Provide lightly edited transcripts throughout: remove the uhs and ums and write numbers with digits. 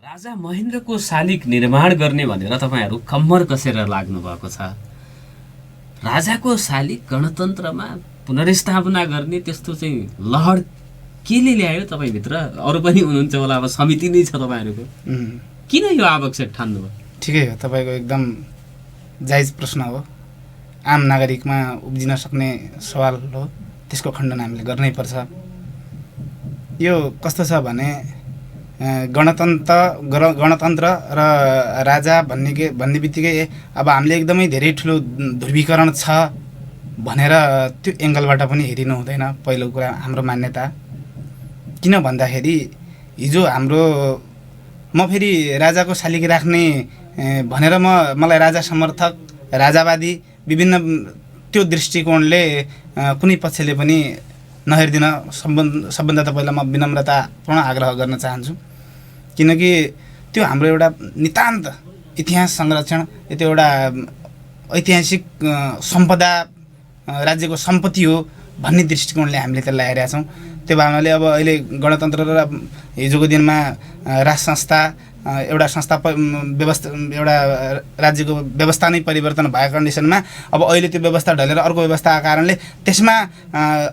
राजा महेन्द्रको शालिग निर्माण गर्ने भनेर तपाईँहरू कम्मर कसेर लाग्नु भएको छ। राजाको शालिग गणतन्त्रमा पुनर्स्थापना गर्ने त्यस्तो चाहिँ लहर केले ल्यायो तपाईँभित्र? अरू पनि हुनुहुन्छ होला, अब समिति नै छ तपाईँहरूको, किन यो आवश्यक ठान्नुभयो? ठिकै हो, तपाईँको एकदम जायज प्रश्न हो, आम नागरिकमा उब्जिन सक्ने सवाल हो, त्यसको खण्डन हामीले गर्नै पर्छ। यो कस्तो छ भने गणतन्त्र र राजा भन्ने बित्तिकै अब हामीले एकदमै धेरै ठुलो ध्रुवीकरण छ भनेर त्यो एङ्गलबाट पनि हेरिनु हुँदैन। पहिलो कुरा हाम्रो मान्यता किन भन्दाखेरि हिजो म फेरि राजाको शालिग राख्ने भनेर मलाई राजा समर्थक, राजावादी विभिन्न त्यो दृष्टिकोणले कुनै पक्षले पनि नहेरिदिन सबभन्दा त पहिला म विनम्रतापूर्ण आग्रह गर्न चाहन्छु। किनकि त्यो हाम्रो एउटा नितान्त इतिहास संरक्षण, त्यो एउटा ऐतिहासिक सम्पदा, राज्यको सम्पत्ति हो भन्ने दृष्टिकोणले हामीले त्यसलाई हेरेका छौँ। त्यो भावनाले अब अहिले गणतन्त्र र हिजोको दिनमा राज संस्था एउटा व्यवस्था, एउटा राज्यको व्यवस्था नै परिवर्तन भएको कन्डिसनमा अब अहिले त्यो व्यवस्था ढलेर अर्को व्यवस्था आएको कारणले त्यसमा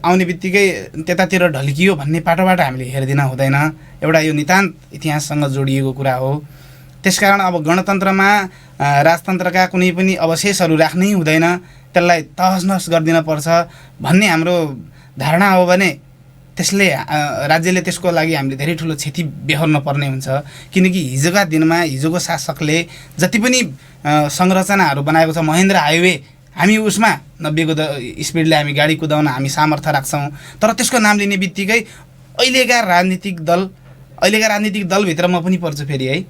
आउने बित्तिकै त्यतातिर ढल्कियो भन्ने पाटोबाट हामीले हेरिदिन हुँदैन। एउटा यो नितान्त इतिहाससँग जोडिएको कुरा हो। त्यसकारण अब गणतन्त्रमा राजतन्त्रका कुनै पनि अवशेषहरू राख्नै हुँदैन, त्यसलाई तहस गरिदिन पर्छ भन्ने हाम्रो धारणा हो भने त्यसले राज्यले त्यसको लागि हामीले धेरै ठुलो क्षति बेहोर्न पर्ने हुन्छ। किनकि हिजोका दिनमा हिजोको शासकले जति पनि संरचनाहरू बनाएको छ, महेन्द्र हाइवे, हामी उसमा 90को स्पिडले हामी गाडी कुदाउन हामी सामर्थ्य राख्छौँ, तर त्यसको नाम लिने बित्तिकै अहिलेका राजनीतिक दलभित्र म पनि पर्छु फेरि है,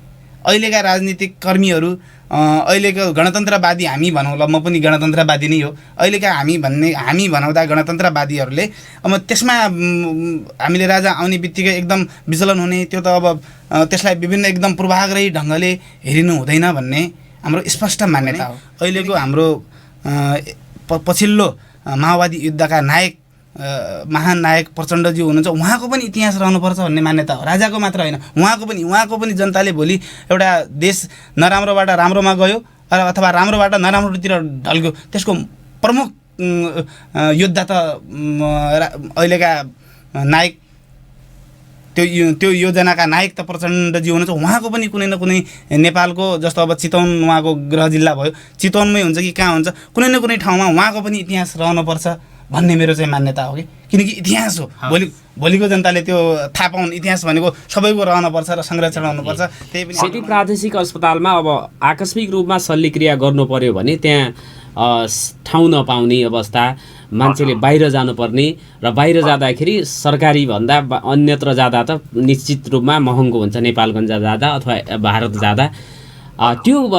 अहिलेका राजनीतिक कर्मीहरू, अहिलेको गणतन्त्रवादी हामी भनौँ ल, म पनि गणतन्त्रवादी नै हो, अहिलेका हामी भनाउँदा गणतन्त्रवादीहरूले अब त्यसमा हामीले राजा आउने बित्तिकै एकदम विचलन हुने, त्यो त अब त्यसलाई विभिन्न एकदम पूर्वाग्रही ढङ्गले हेरिनु हुँदैन भन्ने हाम्रो स्पष्ट मान्यता हो। अहिलेको हाम्रो पछिल्लो माओवादी युद्धका नायक, महान नायक प्रचण्डजी हुनुहुन्छ, उहाँको पनि इतिहास रहनुपर्छ भन्ने मान्यता हो। राजाको मात्र होइन, उहाँको पनि जनताले भोलि एउटा देश नराम्रोबाट राम्रोमा गयो अथवा राम्रोबाट नराम्रोतिर ढल्क्यो, त्यसको प्रमुख योद्धा त अहिलेका नायक, त्यो योजनाका नायक त प्रचण्डजी हुनुहुन्छ। उहाँको पनि कुनै न कुनै नेपालको, जस्तो अब चितवन उहाँको गृह जिल्ला भयो, चितवनमै हुन्छ कि कहाँ हुन्छ, कुनै न कुनै ठाउँमा उहाँको पनि इतिहास रहनुपर्छ भन्ने मेरो चाहिँ मान्यता हो। कि किनकि इतिहास हो, भोलिको जनताले त्यो थाहा पाउन्, इतिहास भनेको सबैको रहनुपर्छ र संरक्षण हुनुपर्छ। त्यही पनि सेती प्रादेशिक अस्पतालमा अब आकस्मिक रूपमा शल्यक्रिया गर्नु पर्यो भने त्यहाँ ठाउँ नपाउने अवस्था, मान्छेले बाहिर जानुपर्ने र बाहिर जाँदाखेरि सरकारी भन्दा अन्यत्र जाँदा त निश्चित रूपमा महँगो हुन्छ, नेपालगञ्ज जाँदा अथवा भारत जाँदा। त्यो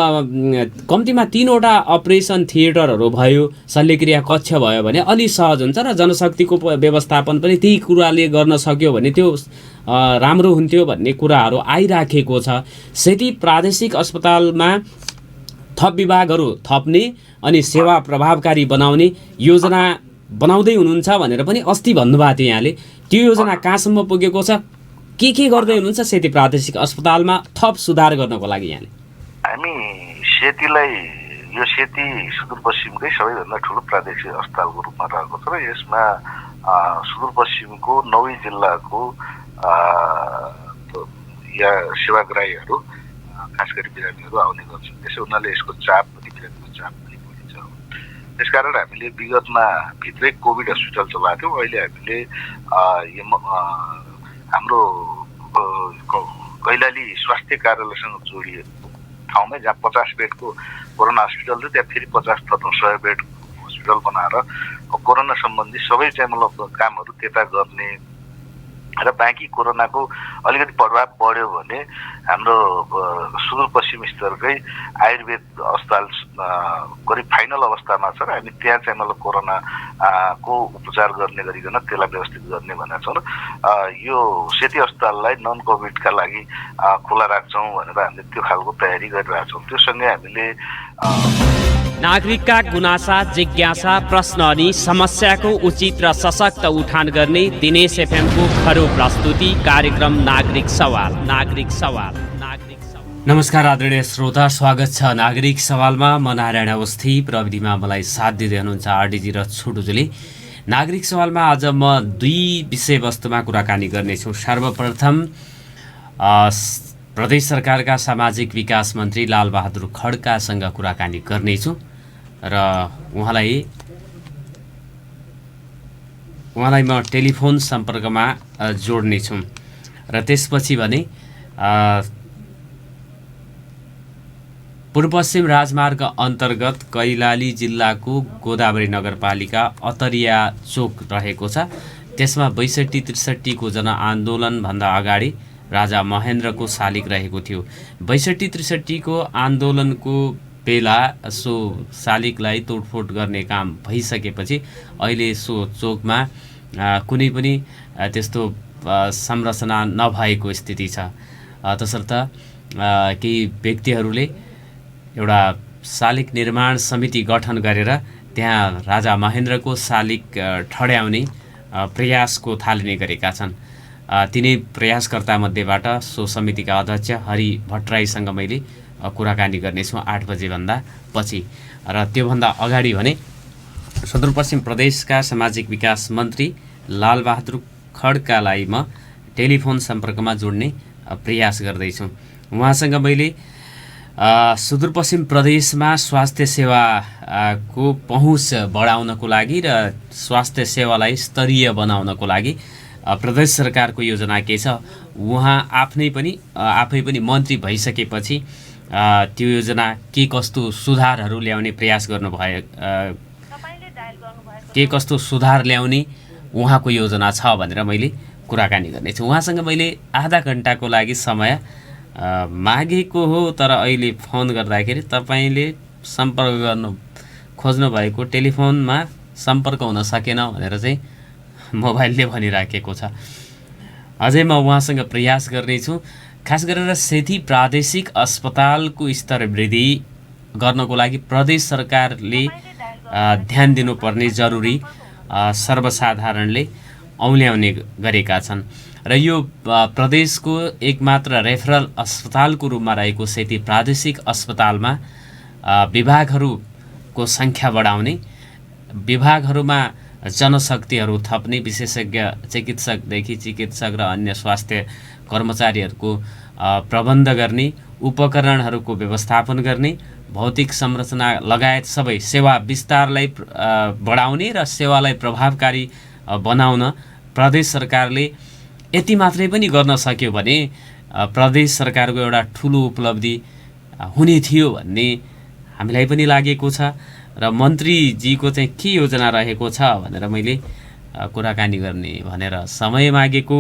कम्तीमा 3वटा अपरेसन थिएटरहरू भयो, शल्यक्रिया कक्ष भयो भने अलि सहज हुन्छ र जनशक्तिको व्यवस्थापन पनि त्यही कुराले गर्न सक्यो भने त्यो राम्रो हुन्थ्यो भन्ने कुराहरू आइराखेको छ। सेती प्रादेशिक अस्पतालमा थप विभागहरू थप्ने अनि सेवा प्रभावकारी बनाउने योजना बनाउँदै हुनुहुन्छ भनेर पनि अस्ति भन्नुभएको थियो यहाँले। त्यो योजना कहाँसम्म पुगेको छ? के गर्दै हुनुहुन्छ सेती प्रादेशिक अस्पतालमा थप सुधार गर्नको लागि यहाँले? हामी सेतीलाई, यो सेती सुदूरपश्चिमकै सबैभन्दा ठुलो प्रादेशिक अस्पतालको रूपमा रहेको छ र यसमा सुदूरपश्चिमको 9 जिल्लाको या सेवाग्राहीहरू, खास गरी बिरामीहरू आउने गर्छन्। त्यसै हुनाले यसको चाप पनि, बिरामीको चाप पनि बढी छ। त्यसकारण हामीले विगतमा भित्रै कोभिड हस्पिटल चलाएको थियौँ। अहिले हामीले हाम्रो कैलाली स्वास्थ्य कार्यालयसँग जोडिएको ठाउँमै जहाँ 50 बेडको कोरोना हस्पिटल थियो, त्यहाँ फेरि 50 थप्नु 100 बेड हस्पिटल बनाएर कोरोना सम्बन्धी सबै चाहिँ मतलब कामहरू त्यता गर्ने र बाँकी कोरोनाको अलिकति प्रभाव बढ्यो भने हाम्रो सुदूरपश्चिम स्तरकै आयुर्वेद अस्पताल करिब फाइनल अवस्थामा छ र हामी त्यहाँ चाहिँ मतलब कोरोनाको उपचार गर्ने गरिकन त्यसलाई व्यवस्थित गर्ने भनेका छौँ। र यो सेती अस्पताललाई नन कोभिडका लागि खुला राख्छौँ भनेर हामीले त्यो खालको तयारी गरिरहेछौँ। त्योसँगै हामीले नागरिकका गुनासा, जिज्ञासा, प्रश्न अनि समस्याको उचित र सशक्त उठान गर्ने दिनेश एफएमको खरो प्रस्तुति कार्यक्रम नागरिक सवाल। नमस्कार आदरणीय श्रोता, स्वागत छ नागरिक सवालमा। म नारायण अवस्थी, प्रविधिमा मलाई साथ दिँदै हुनुहुन्छ आरडीजी र छोटुजुली। नागरिक सवालमा आज म दुई विषयवस्तुमा कुराकानी गर्नेछु। सर्वप्रथम प्रदेश सरकारका सामाजिक विकास मन्त्री लालबहादुर खड्कासँग कुराकानी गर्नेछु र उहाँलाई म टेलिफोन सम्पर्कमा जोड्नेछु र त्यसपछि भने पूर्वपश्चिम राजमार्ग अन्तर्गत कैलाली जिल्लाको गोदावरी नगरपालिका अतरिया चोक रहेको छ। त्यसमा ६२-६३ को जनआन्दोलनभन्दा अगाडि राजा महेन्द्रको शालिग रहेको थियो। ६२-६३ को आन्दोलनको बेला सो शालिगलाई तोडफोड गर्ने काम भइसकेपछि अहिले सो चोकमा कुनै पनि त्यस्तो संरचना नभएको स्थिति छ। तसर्थ केही व्यक्तिहरूले एउटा शालिग निर्माण समिति गठन गरेर त्यहाँ राजा महेन्द्रको शालिग ठड्याउने प्रयासको थालनी गरेका छन्। तिनै प्रयासकर्ता मध्येबाट सो समितिका अध्यक्ष हरि भट्टराईसँग मैले कुराकानी गर्नेछु 8 बजेभन्दा पछि। र त्योभन्दा अगाडि भने सुदूरपश्चिम प्रदेशका सामाजिक विकास मन्त्री लालबहादुर खड्कालाई म टेलिफोन सम्पर्कमा जोड्ने प्रयास गर्दैछु। उहाँसँग मैले सुदूरपश्चिम प्रदेशमा स्वास्थ्य सेवाको पहुँच बढाउनको लागि र स्वास्थ्य सेवालाई स्तरीय बनाउनको लागि प्रदेश सरकारको योजना के छ, उहाँ आफै पनि मन्त्री भइसकेपछि त्यो योजना के कस्तो सुधारहरू ल्याउने प्रयास गर्नुभयो, के कस्तो सुधार ल्याउने उहाँको योजना छ भनेर मैले कुराकानी गर्नेछु। उहाँसँग मैले आधा घन्टाको लागि समय मागेको हो, तर अहिले फोन गर्दाखेरि तपाईँले सम्पर्क गर्नु खोज्नु भएको टेलिफोनमा सम्पर्क हुन सकेन भनेर चाहिँ मोबाइलले भनिराखेको छ। अझै म उहाँसँग प्रयास गर्नेछु। खास गरेर सेती प्रादेशिक अस्पतालको स्तर वृद्धि गर्नको लागि प्रदेश सरकारले ध्यान दिनुपर्ने जरुरी सर्वसाधारणले औल्याउने गरेका छन् र यो प्रदेशको एकमात्र रेफरल अस्पतालको रूपमा रहेको सेती प्रादेशिक अस्पतालमा विभागहरूको सङ्ख्या बढाउने, विभागहरूमा जनशक्तिहरू थप्ने, विशेषज्ञ चिकित्सकदेखि चिकित्सक र अन्य स्वास्थ्य कर्मचारीहरूको प्रबन्ध गर्ने, उपकरणहरूको व्यवस्थापन गर्ने, भौतिक संरचना लगायत सबै सेवा विस्तारलाई बढाउने र सेवालाई प्रभावकारी बनाउन प्रदेश सरकारले यति मात्रै पनि गर्न सक्यो भने प्रदेश सरकारको एउटा ठुलो उपलब्धि हुने थियो भन्ने हामीलाई पनि लागेको छ र मन्त्रीजीको चाहिँ के योजना रहेको छ भनेर मैले कुराकानी गर्ने भनेर समय मागेको,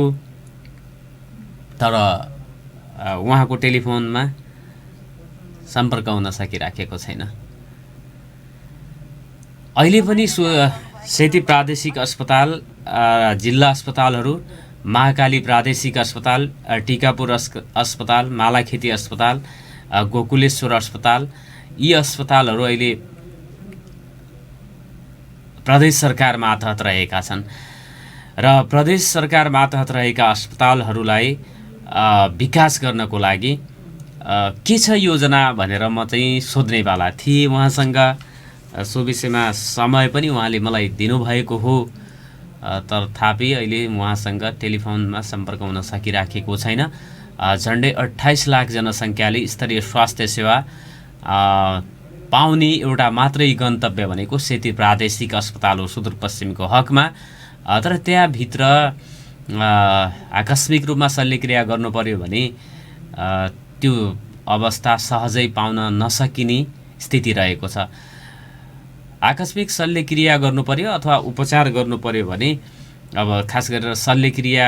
तर उहाँको टेलिफोनमा सम्पर्क हुन सकिराखेको छैन। अहिले पनि सेती प्रादेशिक अस्पताल, जिल्ला अस्पतालहरू, महाकाली प्रादेशिक अस्पताल, टिकापुर अस्पताल, मालाखेती अस्पताल, गोकुलेश्वर अस्पताल, यी अस्पतालहरू अहिले प्रदेश सरकार मातहत रहेका छन् र प्रदेश सरकार मातहत रहेका अस्पतालहरूलाई विकास गर्नको लागि के छ योजना भनेर म चाहिँ सोध्नेवाला थिएँ उहाँसँग। सो विषयमा समय पनि उहाँले मलाई दिनुभएको हो, तथापि अहिले उहाँसँग टेलिफोनमा सम्पर्क हुन सकिराखेको छैन। झन्डै 28 लाख जनसङ्ख्याले स्तरीय स्वास्थ्य सेवा पाउने एउटा मात्रै गन्तव्य भनेको सेती प्रादेशिक अस्पताल हो सुदूरपश्चिमको हकमा। तर त्यहाँभित्र आकस्मिक रूपमा शल्यक्रिया गर्नु पर्यो भने त्यो अवस्था सहजै पाउन नसकिने स्थिति रहेको छ। आकस्मिक शल्यक्रिया गर्नु पर्यो अथवा उपचार गर्नु पर्यो भने, अब खास गरेर शल्यक्रिया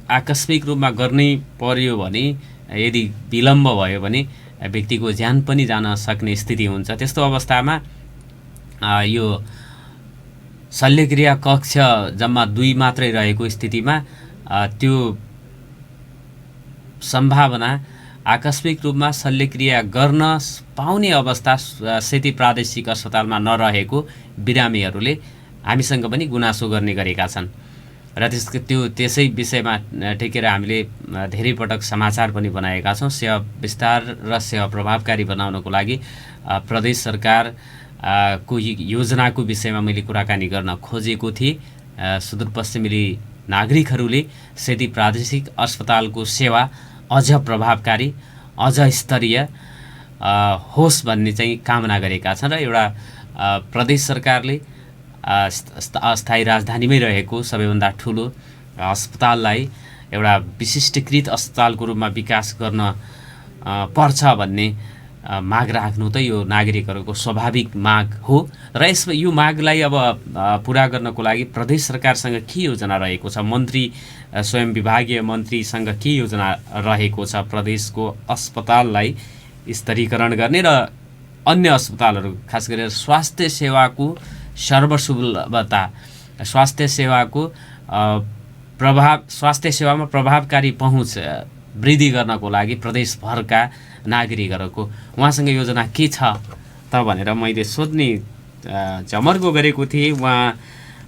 आकस्मिक रूपमा गर्नै पर्यो भने यदि विलम्ब भयो भने व्यक्तिको ज्यान पनि जान सक्ने स्थिति हुन्छ। त्यस्तो अवस्थामा यो शल्यक्रिया कक्ष जम्मा 2 मात्रै रहेको स्थितिमा त्यो सम्भावना आकस्मिक रूपमा शल्यक्रिया गर्न पाउने अवस्था सेती प्रादेशिक अस्पतालमा नरहेको बिरामीहरूले हामीसँग पनि गुनासो गर्ने गरेका छन् र त्यसै विषयमा टेकेर हामीले धेरै पटक समाचार पनि बनाएका छौँ। सेवा विस्तार र सेवा प्रभावकारी बनाउनको लागि प्रदेश सरकार को योजनाको विषयमा मैले कुराकानी गर्न खोजेको थिएँ। सुदूरपश्चिमेली नागरिकहरूले सेती प्रादेशिक अस्पतालको सेवा अझ प्रभावकारी अझ स्तरीय होस् भन्ने चाहिँ कामना गरेका छन् र एउटा प्रदेश सरकारले अस्थायी राजधानीमै रहेको सबैभन्दा ठुलो अस्पताललाई एउटा विशिष्टकृत अस्पतालको रूपमा विकास गर्न पर्छ भन्ने माग राख्नु त यो नागरिकहरूको स्वाभाविक माग हो र यसमा यो मागलाई अब पुरा गर्नको लागि प्रदेश सरकारसँग के योजना रहेको छ, मन्त्री स्वयं विभागीय मन्त्रीसँग के योजना रहेको छ प्रदेशको अस्पताललाई स्तरीकरण गर्ने र अन्य अस्पतालहरू खास गरेर स्वास्थ्य सेवाको सर्वसुलभता, स्वास्थ्य सेवामा प्रभावकारी पहुँच वृद्धि गर्नको लागि प्रदेशभरका नागरिकहरूको उहाँसँग योजना के छ त भनेर मैले सोध्ने जमर्को गरेको थिएँ। उहाँ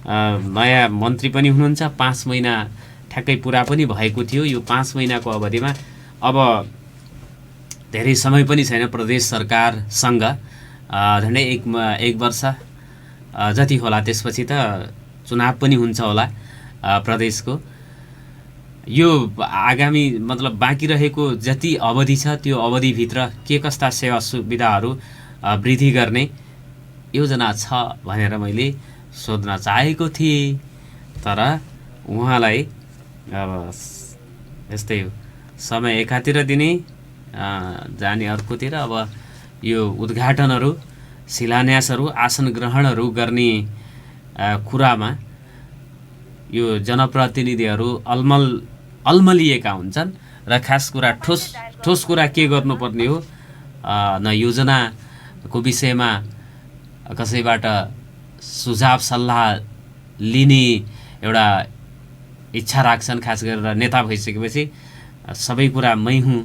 नयाँ मन्त्री पनि हुनुहुन्छ, 5 महिना ठ्याक्कै पुरा पनि भएको थियो। यो 5 महिनाको अवधिमा अब धेरै समय पनि छैन प्रदेश सरकारसँग, झन्डै एक वर्ष जति होला, त्यसपछि त चुनाव पनि हुन्छ होला प्रदेशको। यो आगामी मतलब बाँकी रहेको जति अवधि छ त्यो अवधिभित्र के कस्ता सेवा सुविधाहरू वृद्धि गर्ने योजना छ भनेर मैले सोध्न चाहेको थिएँ, तर उहाँलाई अब यस्तै हो, समय एकातिर दिने जाने अर्कोतिर। अब यो उद्घाटनहरू, शिलान्यासहरू, आसन ग्रहणहरू गर्ने कुरामा यो जनप्रतिनिधिहरू अल्मलिएका हुन्छन् र खास कुरा ठोस कुरा के गर्नुपर्ने हो, न योजनाको विषयमा कसैबाट सुझाव सल्लाह लिने एउटा इच्छा राख्छन्। खास गरेर नेता भइसकेपछि सबै कुरा मै हुँ,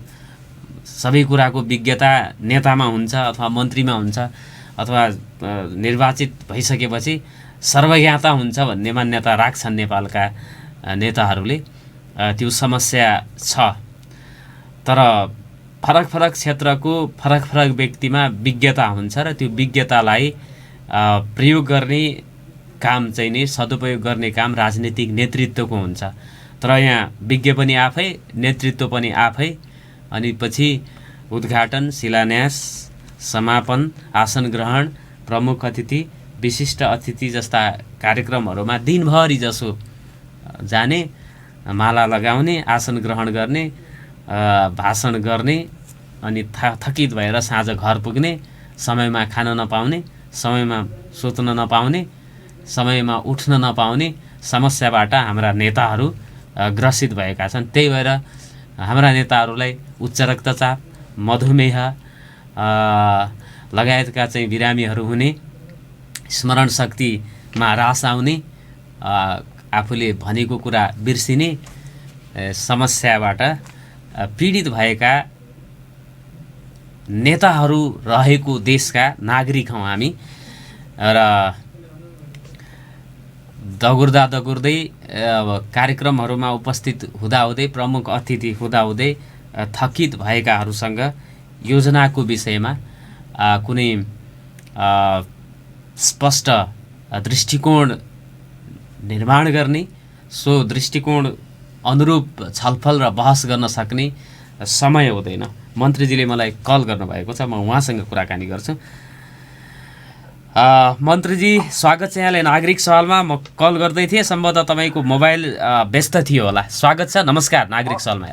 सबै कुराको विज्ञता नेतामा हुन्छ अथवा मन्त्रीमा हुन्छ, अथवा निर्वाचित भइसकेपछि सर्वज्ञता हुन्छ भन्ने मान्यता राख्छन् नेपालका नेताहरूले। त्यो समस्या छ, तर फरक फरक क्षेत्रको फरक फरक व्यक्तिमा विज्ञता हुन्छ र त्यो विज्ञतालाई प्रयोग गर्ने काम चाहिँ नि सदुपयोग गर्ने काम राजनीतिक नेतृत्वको हुन्छ। तर यहाँ विज्ञ पनि आफै, नेतृत्व पनि आफै, अनि पछि उद्घाटन, शिलान्यास, समापन, आसन ग्रहण, प्रमुख अतिथि, विशिष्ट अतिथि जस्ता कार्यक्रमहरूमा दिनभरि जसो जाने, माला लगाउने, आसन ग्रहण गर्ने, भाषण गर्ने, अनि थकित भएर साँझ घर पुग्ने, समयमा खान नपाउने, समयमा सुत्न नपाउने, समयमा उठ्न नपाउने समस्याबाट हाम्रा नेताहरू ग्रसित भएका छन्। त्यही भएर हाम्रा नेताहरूलाई उच्च रक्तचाप, मधुमेह लगायतका चाहिँ बिरामीहरू हुने, स्मरण शक्तिमा ह्रास आउने, आफूले भनेको कुरा बिर्सिने समस्याबाट पीडित भएका नेताहरू रहेको देशका नागरिक हौँ हामी। र दगुर्दै अब कार्यक्रमहरूमा उपस्थित हुँदाहुँदै, प्रमुख अतिथि हुँदाहुँदै थकित भएकाहरूसँग योजनाको विषयमा कुनै स्पष्ट दृष्टिकोण निर्माण गर्ने, सो दृष्टिकोण अनुरूप छलफल र बहस गर्न सक्ने समय हुँदैन। मन्त्रीजीले मलाई कल गर्नुभएको छ, म उहाँसँग कुराकानी गर्छु। मन्त्रीजी स्वागत छ यहाँलाई नागरिक सवालमा। म कल गर्दै थिएँ, सम्भवतः तपाईँको मोबाइल व्यस्त थियो होला। स्वागत छ, नमस्कार नागरिक सवालमा।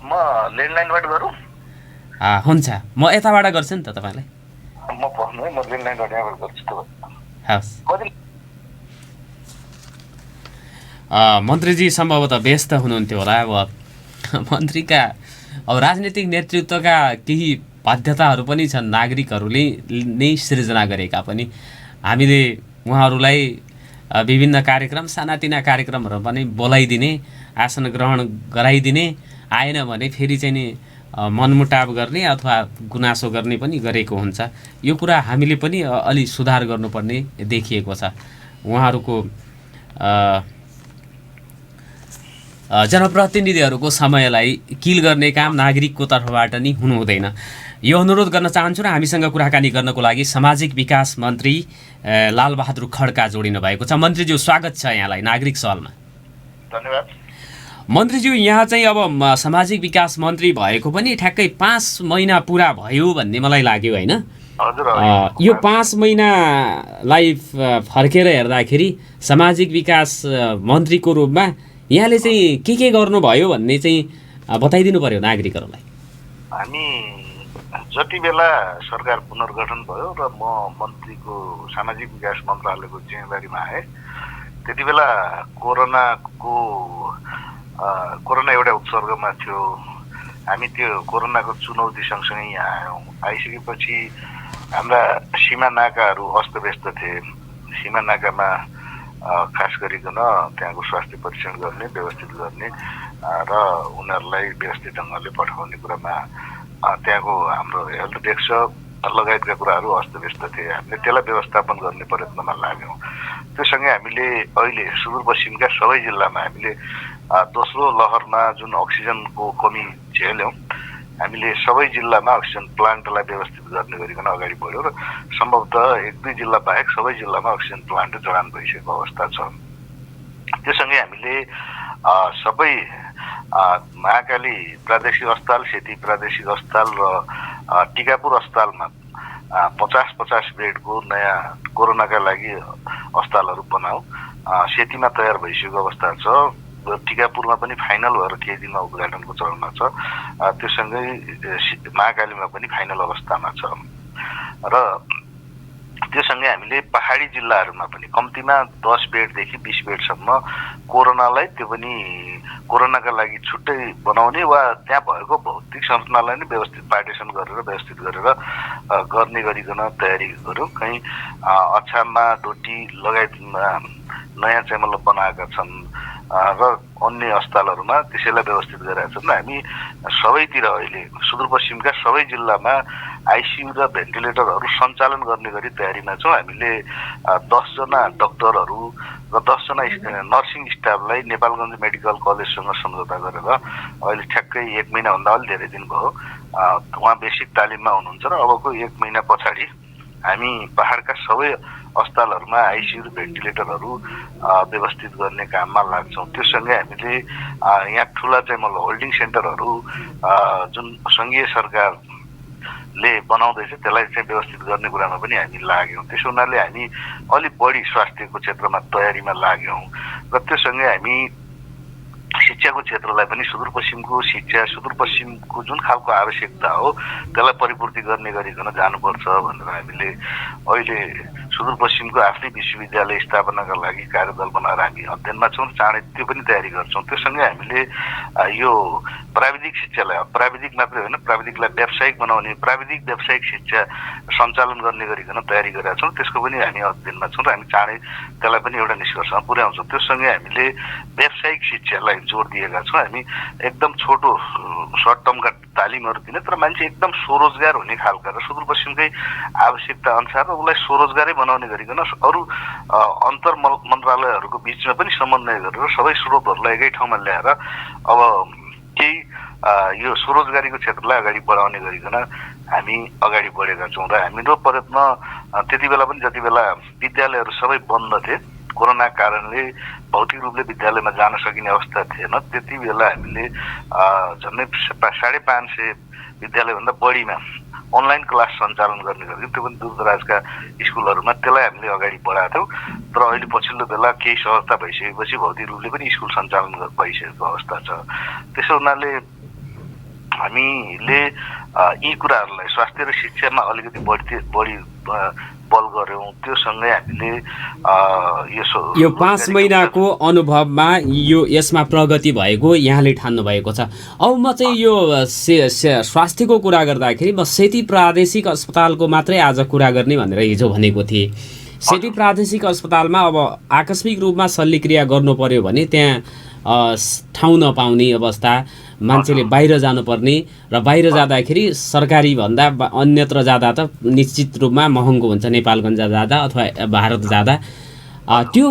म ल्यान्डलाइनबाट गरौँ? हुन्छ, म यताबाट गर्छु नि त तपाईँलाई। म भन्नु है, म ल्यान्डलाइनबाट यहाँबाट गर्छु त। हस् मन्त्रीजी सम्भवतः व्यस्त हुनुहुन्थ्यो होला। अब मन्त्रीका अब राजनीतिक नेतृत्वका केही बाध्यताहरू पनि छन्, नागरिकहरूले नै सिर्जना गरेका पनि। हामीले उहाँहरूलाई विभिन्न कार्यक्रम, सानातिना कार्यक्रमहरू पनि बोलाइदिने, आसन ग्रहण गराइदिने, आएन भने फेरि चाहिँ नि मनमुटाव गर्ने अथवा गुनासो गर्ने पनि गरेको हुन्छ। यो कुरा हामीले पनि अलि सुधार गर्नुपर्ने देखिएको छ। उहाँहरूको जनप्रतिनिधिहरूको समयलाई किल गर्ने काम नागरिकको तर्फबाट नि हुनु हुँदैन। यो अनुरोध गर्न चाहन्छु र हामीसँग कुराकानी गर्नको लागि सामाजिक विकास मन्त्री लालबहादुर खड्का जोडिनु भएको छ। मन्त्रीज्यू स्वागत छ यहाँलाई नागरिक सवालमा। धन्यवाद। मन्त्रीज्यू यहाँ चाहिँ अब सामाजिक विकास मन्त्री भएको पनि ठ्याक्कै 5 महिना पुरा भयो भन्ने मलाई लाग्यो होइन? हजुर। यो 5 महिनालाई फर्केर हेर्दाखेरि सामाजिक विकास मन्त्रीको रूपमा यहाँले चाहिँ के गर्नुभयो भन्ने चाहिँ बताइदिनु पर्यो नागरिकहरूलाई। हामी जति बेला सरकार पुनर्गठन भयो र म मन्त्रीको सामाजिक विकास मन्त्रालयको जिम्मेवारीमा आएँ त्यति बेला कोरोना एउटा उपसर्गमा थियो। हामी त्यो कोरोनाको चुनौती सँगसँगै यहाँ आयौँ। आइसकेपछि हाम्रा सीमा नाकाहरू अस्तव्यस्त थिए। सीमा नाकामा खास गरिकन त्यहाँको स्वास्थ्य परीक्षण गर्ने, व्यवस्थित गर्ने र उनीहरूलाई व्यवस्थित ढङ्गले पठाउने कुरामा त्यहाँको हाम्रो हेल्थ डेस्क लगायतका कुराहरू अस्तव्यस्त थिए। हामीले त्यसलाई व्यवस्थापन गर्ने प्रयत्नमा लाग्यौँ। त्योसँगै हामीले अहिले सुदूरपश्चिमका सबै जिल्लामा हामीले दोस्रो लहरमा जुन अक्सिजनको कमी झेल्यौँ, हामीले सबै जिल्लामा अक्सिजन प्लान्टलाई व्यवस्थित गर्ने गरिकन अगाडि बढ्यौँ र सम्भवतः 1-2 जिल्ला बाहेक सबै जिल्लामा अक्सिजन प्लान्ट जडान भइसकेको अवस्था छ। त्योसँगै हामीले सबै महाकाली प्रादेशिक अस्पताल, सेती प्रादेशिक अस्पताल र टिकापुर अस्पतालमा 50-50 बेडको नयाँ कोरोनाका लागि अस्पतालहरू बनाऊ। सेतीमा तयार भइसकेको अवस्था छ। टिकापुरमा पनि फाइनल भएर केही दिनमा उद्घाटनको चरणमा छ। त्योसँगै महाकालीमा पनि फाइनल अवस्थामा छ र त्योसँगै हामीले पहाडी जिल्लाहरूमा पनि कम्तीमा 10 बेडदेखि 20 बेडसम्म कोरोनालाई, त्यो पनि कोरोनाका लागि छुट्टै बनाउने वा त्यहाँ भएको भौतिक संरचनालाई नै व्यवस्थित पार्टिसन गरेर व्यवस्थित गरेर गर्ने गरिकन तयारी गऱ्यौँ। कहीँ अछाममा डोटी लगायतमा नयाँ चाहिँ मतलब बनाएका छन् र अन्य अस्पतालहरूमा त्यसैलाई व्यवस्थित गरेका छन्। हामी सबैतिर अहिले सुदूरपश्चिमका सबै जिल्लामा आइसियु र भेन्टिलेटरहरू सञ्चालन गर्ने गरी तयारीमा छौँ। हामीले 10 जना डाक्टरहरू र 10 जना नर्सिङ स्टाफलाई नेपालगञ्ज मेडिकल कलेजसँग सम्झौता गरेर अहिले ठ्याक्कै 1 महिनाभन्दा अलि धेरै दिन भयो उहाँ बेसिक तालिममा हुनुहुन्छ र अबको 1 महिना पछाडि हामी पहाडका सबै अस्पतालहरूमा आइसियु र भेन्टिलेटरहरू व्यवस्थित गर्ने काममा लाग्छौँ। त्योसँगै हामीले यहाँ ठुला चाहिँ मतलब होल्डिङ सेन्टरहरू जुन सङ्घीय सरकारले बनाउँदैछ त्यसलाई चाहिँ व्यवस्थित गर्ने कुरामा पनि हामी लाग्यौँ। त्यसो हुनाले हामी अलिक बढी स्वास्थ्यको क्षेत्रमा तयारीमा लाग्यौँ र त्योसँगै हामी शिक्षाको क्षेत्रलाई पनि सुदूरपश्चिमको शिक्षा, सुदूरपश्चिमको जुन खालको आवश्यकता हो त्यसलाई परिपूर्ति गर्ने गरिकन जानुपर्छ भनेर हामीले अहिले सुदूरपश्चिमको आफ्नै विश्वविद्यालय स्थापनाका लागि कार्यदल बनाएर हामी अध्ययनमा छौँ। चाँडै त्यो पनि तयारी गर्छौँ। त्योसँगै हामीले यो प्राविधिक शिक्षालाई प्राविधिक मात्रै होइन, प्राविधिकलाई व्यावसायिक बनाउने, प्राविधिक व्यावसायिक शिक्षा सञ्चालन गर्ने गरिकन तयारी गरेका छौँ। त्यसको पनि हामी अध्ययनमा छौँ र हामी चाँडै त्यसलाई पनि एउटा निष्कर्षमा पुर्याउँछौँ। त्योसँगै हामीले व्यावसायिक शिक्षालाई जोड दिएका छौँ। हामी एकदम छोटो सर्ट टर्मका तालिमहरू दिने तर मान्छे एकदम स्वरोजगार हुने खालका र सुदूरपश्चिमकै आवश्यकता अनुसार र उसलाई स्वरोजगारै बनाउने गरिकन अरू अन्तर मन्त्रालयहरूको बिचमा पनि समन्वय गरेर सबै स्रोतहरूलाई एकै ठाउँमा ल्याएर अब केही यो स्वरोजगारीको क्षेत्रलाई अगाडि बढाउने गरिकन हामी अगाडि बढेका छौँ र हाम्रो प्रयत्न त्यति बेला पनि जति बेला विद्यालयहरू सबै बन्द थिए, कोरोना कारणले भौतिक रूपले विद्यालयमा जान सकिने अवस्था थिएन, त्यति बेला हामीले झन्डै 550 विद्यालयभन्दा बढीमा अनलाइन क्लास सञ्चालन गर्ने गर्थ्यौँ। त्यो पनि दूरदराजका स्कुलहरूमा त्यसलाई हामीले अगाडि बढाएको थियौँ तर अहिले पछिल्लो बेला केही सहजता भइसकेपछि भौतिक रूपले पनि स्कुल सञ्चालन भइसकेको अवस्था छ। त्यसो हुनाले हामीले यी कुराहरूलाई स्वास्थ्य र शिक्षामा अलिकति बढी बल गऱ्यौँ। त्योसँगै हामीले यो 5 महिनाको अनुभवमा यसमा प्रगति भएको यहाँले ठान्नु भएको छ। अब म चाहिँ यो स्वास्थ्यको कुरा गर्दाखेरि म सेती प्रादेशिक अस्पतालको मात्रै आज कुरा गर्ने भनेर हिजो भनेको थिएँ। सेती प्रादेशिक अस्पतालमा अब आकस्मिक रूपमा शल्यक्रिया गर्नु पर्यो भने त्यहाँ ठाउँ नपाउने अवस्था, मान्छेले बाहिर जानुपर्ने र बाहिर जाँदाखेरि सरकारी भन्दा अन्यत्र जाँदा त निश्चित रूपमा महँगो हुन्छ नेपालगञ्ज जाँदा अथवा भारत जाँदा त्यो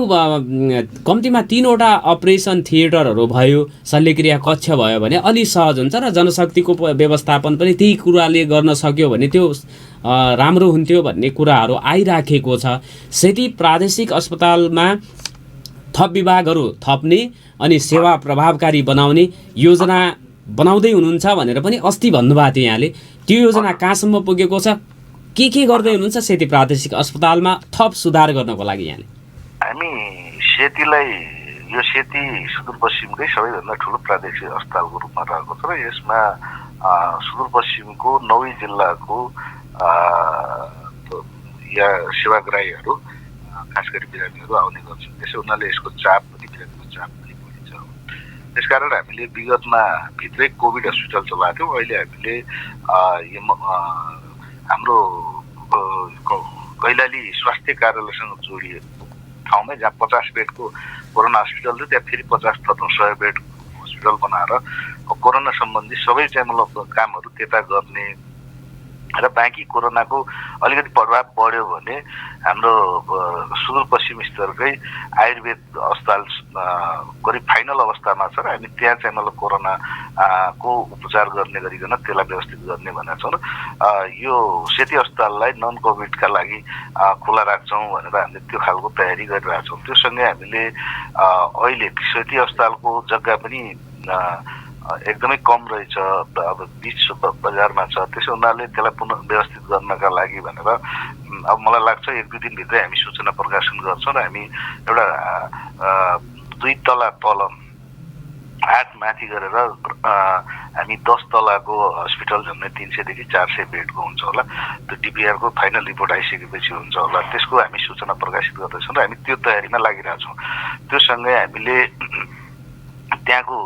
कम्तीमा 3वटा अपरेसन थिएटरहरू भयो शल्यक्रिया कक्ष भयो भने अलि सहज हुन्छ र जनशक्तिको व्यवस्थापन पनि त्यही कुराले गर्न सक्यो भने त्यो राम्रो हुन्थ्यो भन्ने कुराहरू आइराखेको छ। सेती प्रादेशिक अस्पतालमा थप विभागहरू थप्ने अनि सेवा प्रभावकारी बनाउने योजना बनाउँदै हुनुहुन्छ भनेर पनि अस्ति भन्नुभएको थियो यहाँले। त्यो योजना कहाँसम्म पुगेको छ, के गर्दै हुनुहुन्छ सेती प्रादेशिक अस्पतालमा थप सुधार गर्नको लागि यहाँले? हामी सेतीलाई यो सेती सुदूरपश्चिमकै सबैभन्दा ठुलो प्रादेशिक अस्पतालको रूपमा रहेको छ र यसमा सुदूरपश्चिमको 9 जिल्लाको या सेवाग्राहीहरू खास गरी बिरामीहरू आउने गर्छन्। त्यसै हुनाले यसको चाप पनि बिरामीको चाप पनि बढी छ। त्यसकारण हामीले विगतमा भित्रै कोभिड हस्पिटल चलाएको थियौँ। अहिले हामीले हाम्रो कैलाली स्वास्थ्य कार्यालयसँग जोडिएको ठाउँमै जहाँ 50 बेडको कोरोना हस्पिटल थियो त्यहाँ फेरि 50 थप्नु 100 बेड हस्पिटल बनाएर कोरोना सम्बन्धी सबै चाहिँ मतलब कामहरू त्यता गर्ने र बाँकी कोरोनाको अलिकति प्रभाव बढ्यो भने हाम्रो सुदूरपश्चिम स्तरकै आयुर्वेद अस्पताल करिब फाइनल अवस्थामा छ र हामी त्यहाँ चाहिँ मतलब कोरोनाको उपचार गर्ने गरिकन त्यसलाई व्यवस्थित गर्ने भनेका छौँ र यो सेती अस्पताललाई नन कोभिडका लागि खुला राख्छौँ भनेर हामीले त्यो खालको तयारी गरिरहेका छौँ। त्योसँगै हामीले अहिले सेती अस्पतालको जग्गा पनि एकदमै कम रहेछ, अब बीच बजारमा छ। त्यसो हुनाले त्यसलाई पुनः व्यवस्थित गर्नका लागि भनेर अब मलाई लाग्छ 1-2 दिनभित्रै हामी सूचना प्रकाशन गर्छौँ र हामी एउटा 2 तला तल 8 माथि गरेर हामी 10 तलाको हस्पिटल झन्डै 300 देखि 400 बेडको हुन्छ होला। त्यो डिपिआरको फाइनल रिपोर्ट आइसकेपछि हुन्छ होला। त्यसको हामी सूचना प्रकाशित गर्दैछौँ र हामी त्यो तयारीमा लागिरहेछौँ। त्योसँगै हामीले त्यहाँको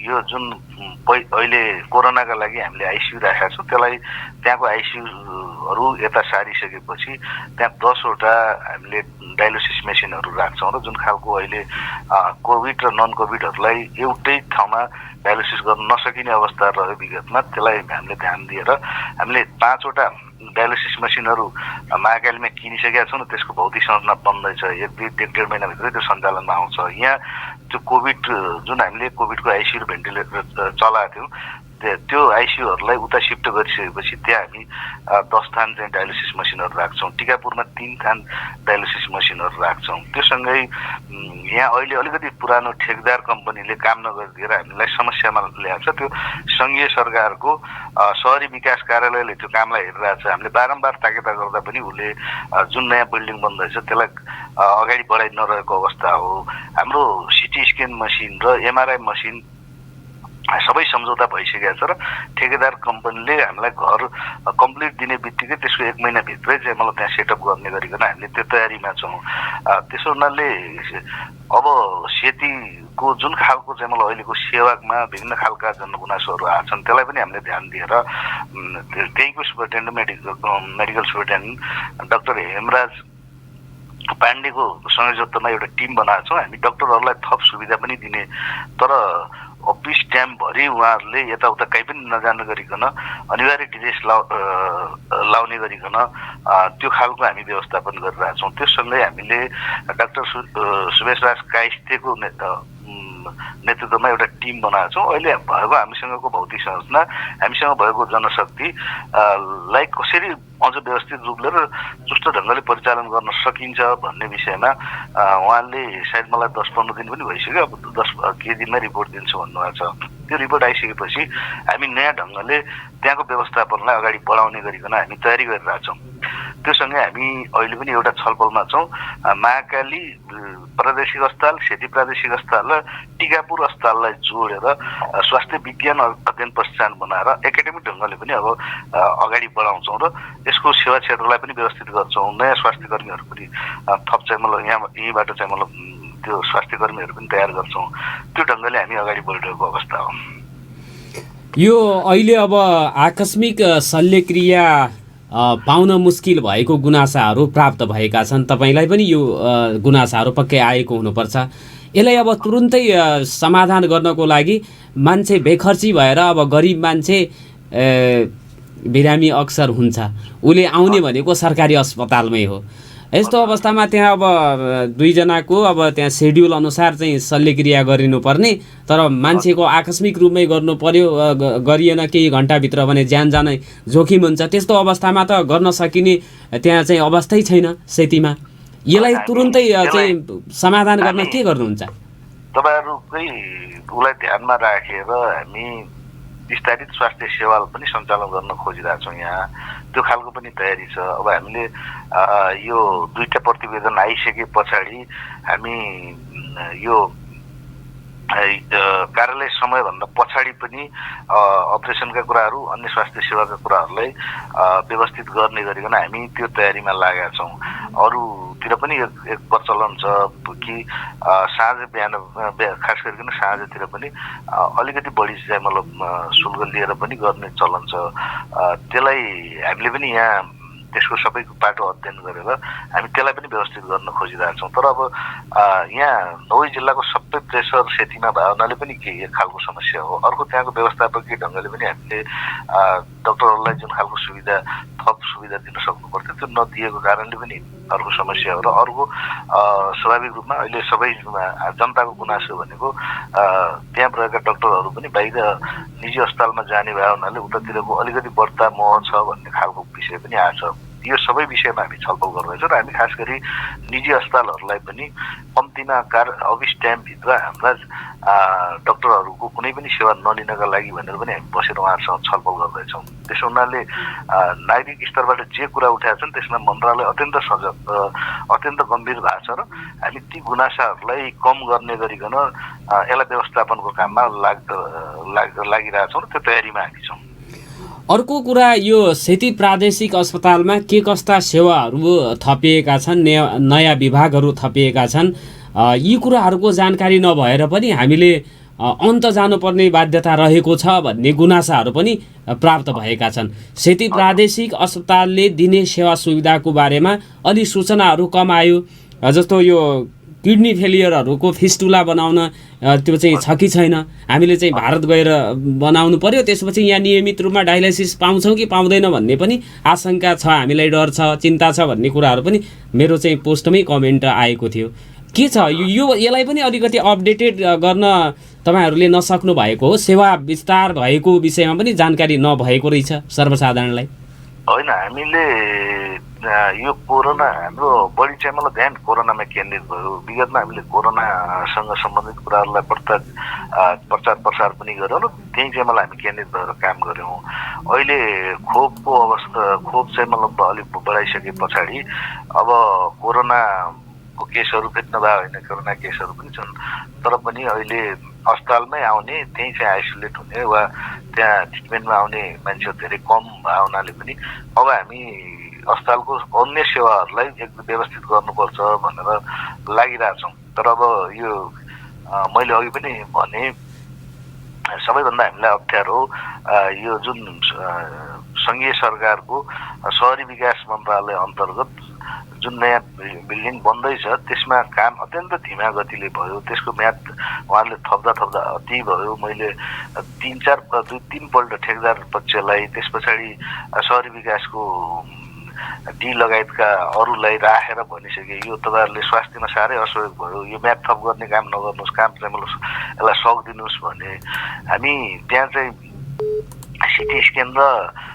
यो जुन अहिले कोरोनाका लागि हामीले आइसियु राखेका छौँ त्यसलाई त्यहाँको आइसियुहरू यता सारिसकेपछि त्यहाँ 10वटा हामीले डायलिसिस मेसिनहरू राख्छौँ र जुन खालको अहिले कोभिड र नन कोभिडहरूलाई एउटै ठाउँमा डायलिसिस गर्न नसकिने अवस्था रह्यो विगतमा, त्यसलाई हामीले ध्यान दिएर हामीले 5वटा डायलिसिस मेसिनहरू महाकालीमा किनिसकेका छौँ र त्यसको भौतिक संरचना बन्दैछ। 1-1.5 महिनाभित्रै त्यो सञ्चालनमा आउँछ। यहाँ त्यो कोभिड जुन हामीले कोभिडको आइसियु र भेन्टिलेटर चलाएको थियौँ त्यो आइसियुहरूलाई उता सिफ्ट गरिसकेपछि त्यहाँ हामी 10 थान चाहिँ डायलिसिस मसिनहरू राख्छौँ। टिकापुरमा 3 थान डायलिसिस मसिनहरू राख्छौँ। त्योसँगै यहाँ अहिले अलिकति पुरानो ठेकदार कम्पनीले काम नगरिदिएर हामीलाई समस्यामा ल्याएको छ। त्यो सङ्घीय सरकारको सहरी विकास कार्यालयले त्यो कामलाई हेरिरहेको छ। हामीले बारम्बार ताकेता गर्दा पनि उसले जुन नयाँ बिल्डिङ बन्दैछ त्यसलाई अगाडि बढाइ नरहेको अवस्था हो। हाम्रो सिटी स्क्यान मसिन र एमआरआई मसिन सबै सम्झौता भइसकेको छ र ठेकेदार कम्पनीले हामीलाई घर कम्प्लिट दिने बित्तिकै त्यसको 1 महिनाभित्रै चाहिँ मलाई त्यहाँ सेटअप गर्ने गरिकन हामीले त्यो तयारीमा छौँ। त्यसो हुनाले अब सेतीको जुन खालको चाहिँ मलाई अहिलेको सेवामा विभिन्न खालका जनगुनासोहरू आएको छन् त्यसलाई पनि हामीले ध्यान दिएर त्यहीँको superintendent medical superintendent doctor Hemraj पाण्डेको संयोजकत्वमा एउटा टिम बनाएको छौँ। हामी डाक्टरहरूलाई थप सुविधा पनि दिने तर अफिस टाइमभरि उहाँहरूले यताउता कहीँ पनि नजानु गरिकन अनिवार्य ड्रेस लाउने गरिकन त्यो खालको हामी व्यवस्थापन गरिरहेछौँ। त्यससँगै हामीले डाक्टर सुवेशराज काइस्तेको नेतृत्वमा एउटा टिम बनाएको छौँ। अहिले भएको हामीसँगको भौतिक संरचना, हामीसँग भएको जनशक्तिलाई कसरी अझ व्यवस्थित रूपले र चुस्त ढङ्गले परिचालन गर्न सकिन्छ भन्ने विषयमा उहाँले सायद मलाई 10-15 दिन पनि भइसक्यो, अब 10 दिनमै रिपोर्ट दिन्छु भन्नुभएको छ। त्यो रिपोर्ट आइसकेपछि हामी नयाँ ढङ्गले त्यहाँको व्यवस्थापनलाई अगाडि बढाउने गरिकन हामी तयारी गरिरहेछौँ। त्योसँगै हामी अहिले पनि एउटा छलफलमा छौँ। महाकाली प्रादेशिक अस्पताल, सेती प्रादेशिक अस्पताल र टिकापुर अस्पताललाई जोडेर स्वास्थ्य विज्ञान अध्ययन प्रतिष्ठान बनाएर एकाडेमिक ढङ्गले पनि अब अगाडि बढाउँछौँ र यसको सेवा क्षेत्रलाई पनि व्यवस्थित गर्छौँ। नयाँ स्वास्थ्य कर्मीहरू पनि थप चाहिँ मतलब यहीँबाट चाहिँ मतलब त्यो स्वास्थ्य कर्मीहरू पनि तयार गर्छौँ। त्यो ढङ्गले हामी अगाडि बढिरहेको अवस्था हो। यो अहिले अब आकस्मिक शल्यक्रिया पाउन मुस्किल भएको गुनासाहरू प्राप्त भएका छन्। तपाईँलाई पनि यो गुनासाहरू पक्कै आएको हुनुपर्छ। यसलाई अब तुरुन्तै समाधान गर्नको लागि मान्छे बेखर्ची भएर अब गरिब मान्छे बिरामी अक्सर हुन्छ, उसले आउने भनेको सरकारी अस्पतालमै हो। यस्तो अवस्थामा त्यहाँ अब दुईजनाको अब त्यहाँ सेड्युल अनुसार चाहिँ शल्यक्रिया गरिनुपर्ने, तर मान्छेको आकस्मिक रूपमै गर्नु पर्यो, गरिएन केही घन्टाभित्र भने ज्यान जाने जोखिम हुन्छ। त्यस्तो अवस्थामा त गर्न सकिने त्यहाँ चाहिँ अवस्थै छैन सेतीमा। यसलाई तुरुन्तै चाहिँ समाधान गर्न के गर्नुहुन्छ? तपाईँहरूकै उसलाई ध्यानमा राखेर हामी विस्तारित स्वास्थ्य सेवा पनि सञ्चालन गर्न खोजिरहेछौँ। यहाँ त्यो खालको पनि तयारी छ। अब हामीले यो दुईटा प्रतिवेदन आइसके पछाडि हामी यो कार्यालय समयभन्दा पछाडि पनि अपरेसनका कुराहरू, अन्य स्वास्थ्य सेवाका कुराहरूलाई व्यवस्थित गर्ने गरिकन हामी त्यो तयारीमा लागेका छौँ। अरूतिर पनि एक प्रचलन छ कि साँझ बिहान खास गरिकन साँझतिर पनि अलिकति बढी चाहिँ मतलब शुल्क लिएर पनि गर्ने चलन छ। त्यसलाई हामीले पनि यहाँ त्यसको सबैको बाटो अध्ययन गरेर हामी त्यसलाई पनि व्यवस्थित गर्न खोजिरहेछौँ। तर अब यहाँ नौई जिल्लाको सबै प्रेसर सेतीमा भयो हुनाले पनि के एक खालको समस्या हो। अर्को त्यहाँको व्यवस्थापकीय ढङ्गले पनि हामीले डक्टरहरूलाई जुन खालको सुविधा, थप सुविधा दिन सक्नु पर्थ्यो त्यो नदिएको कारणले पनि अर्को समस्या हो। र अर्को स्वाभाविक रूपमा अहिले सबै जनताको गुनासो भनेको त्यहाँ रहेका डक्टरहरू पनि बाहिर निजी अस्पतालमा जाने भए हुनाले उतातिरको अलिकति बढ्ता मोह छ भन्ने खालको विषय पनि आएको छ। यो सबै विषयमा हामी छलफल गर्दैछौँ र हामी खास गरी निजी अस्पतालहरूलाई पनि कम्तीमा अफिस टाइमभित्र हाम्रा डक्टरहरूको कुनै पनि सेवा नलिनका लागि भनेर पनि हामी बसेर उहाँहरूसँग छलफल गर्दैछौँ। त्यसो हुनाले नागरिक स्तरबाट जे कुरा उठाएका छन् त्यसमा मन्त्रालय अत्यन्त सजग, अत्यन्त गम्भीर भएको छ र हामी ती गुनासाहरूलाई कम गर्ने गरिकन यसलाई व्यवस्थापनको काममा लागिरहेछौँ र त्यो तयारीमा हामी छौँ। अर्को कुरा, यो सेती प्रादेशिक अस्पतालमा के कस्ता सेवाहरू थपिएका छन्, नयाँ विभागहरू थपिएका छन्, यी कुराहरूको जानकारी नभएर पनि हामीले अन्त जानुपर्ने बाध्यता रहेको छ भन्ने गुनासाहरू पनि प्राप्त भएका छन्। सेती प्रादेशिक अस्पतालले दिने सेवा सुविधाको बारेमा अलि सूचनाहरू कम आयो। जस्तो यो किडनी फेलियरहरूको फिस्टुला बनाउन त्यो चाहिँ छ कि छैन, हामीले चाहिँ भारत गएर बनाउनु पर्यो, त्यसपछि यहाँ नियमित रूपमा डायलाइसिस पाउँछौँ कि पाउँदैन भन्ने पनि आशंका छ, हामीलाई डर छ, चिन्ता छ भन्ने कुराहरू पनि मेरो चाहिँ पोस्टमै कमेन्ट आएको थियो। के छ यो, यसलाई पनि अलिकति अपडेटेड गर्न तपाईँहरूले नसक्नु भएको हो? सेवा विस्तार भएको विषयमा पनि जानकारी नभएको रहेछ सर्वसाधारणलाई। होइन, हामीले यो कोरोना हाम्रो बढी चाहिँ मलाई ध्यान कोरोनामा केन्द्रित भयो। विगतमा हामीले कोरोनासँग सम्बन्धित कुराहरूलाई प्रचार प्रसार पनि गऱ्यौँ र त्यही चाहिँ मलाई हामी केन्द्रित भएर काम गऱ्यौँ। अहिले खोपको अवस्था, खोप चाहिँ मतलब अलिक बढाइसके पछाडि अब कोरोनाको केसहरू फेरि नभए होइन, कोरोना केसहरू पनि छन्, तर पनि अहिले अस्पतालमै आउने, त्यहीँ चाहिँ आइसोलेट हुने वा त्यहाँ ट्रिटमेन्टमा आउने मान्छेहरू धेरै कम भए हुनाले पनि अब हामी अस्पतालको अन्य सेवाहरूलाई एकदम व्यवस्थित गर्नुपर्छ भनेर लागिरहेछौँ। तर अब यो मैले अघि पनि भने सबैभन्दा हामीलाई अप्ठ्यारो यो जुन सङ्घीय सरकारको सहरी विकास मन्त्रालय अन्तर्गत जुन नयाँ बिल्डिङ बन्दैछ त्यसमा काम अत्यन्त धीमा गतिले भयो। त्यसको म्याद उहाँहरूले थप्दा अति भयो। मैले दुई तीन पल्ट ठेकदार पक्षलाई, त्यस पछाडि सहरी विकासको डी लगायतका अरूलाई राखेर भनिसके यो तपाईँहरूले स्वास्थ्यमा साह्रै असहयोग भयो, यो म्याद थप गर्ने काम नगर्नुहोस्, काम चाहिँ मलाई यसलाई सकिदिनुहोस् भने हामी त्यहाँ चाहिँ सिटी स्क्यान र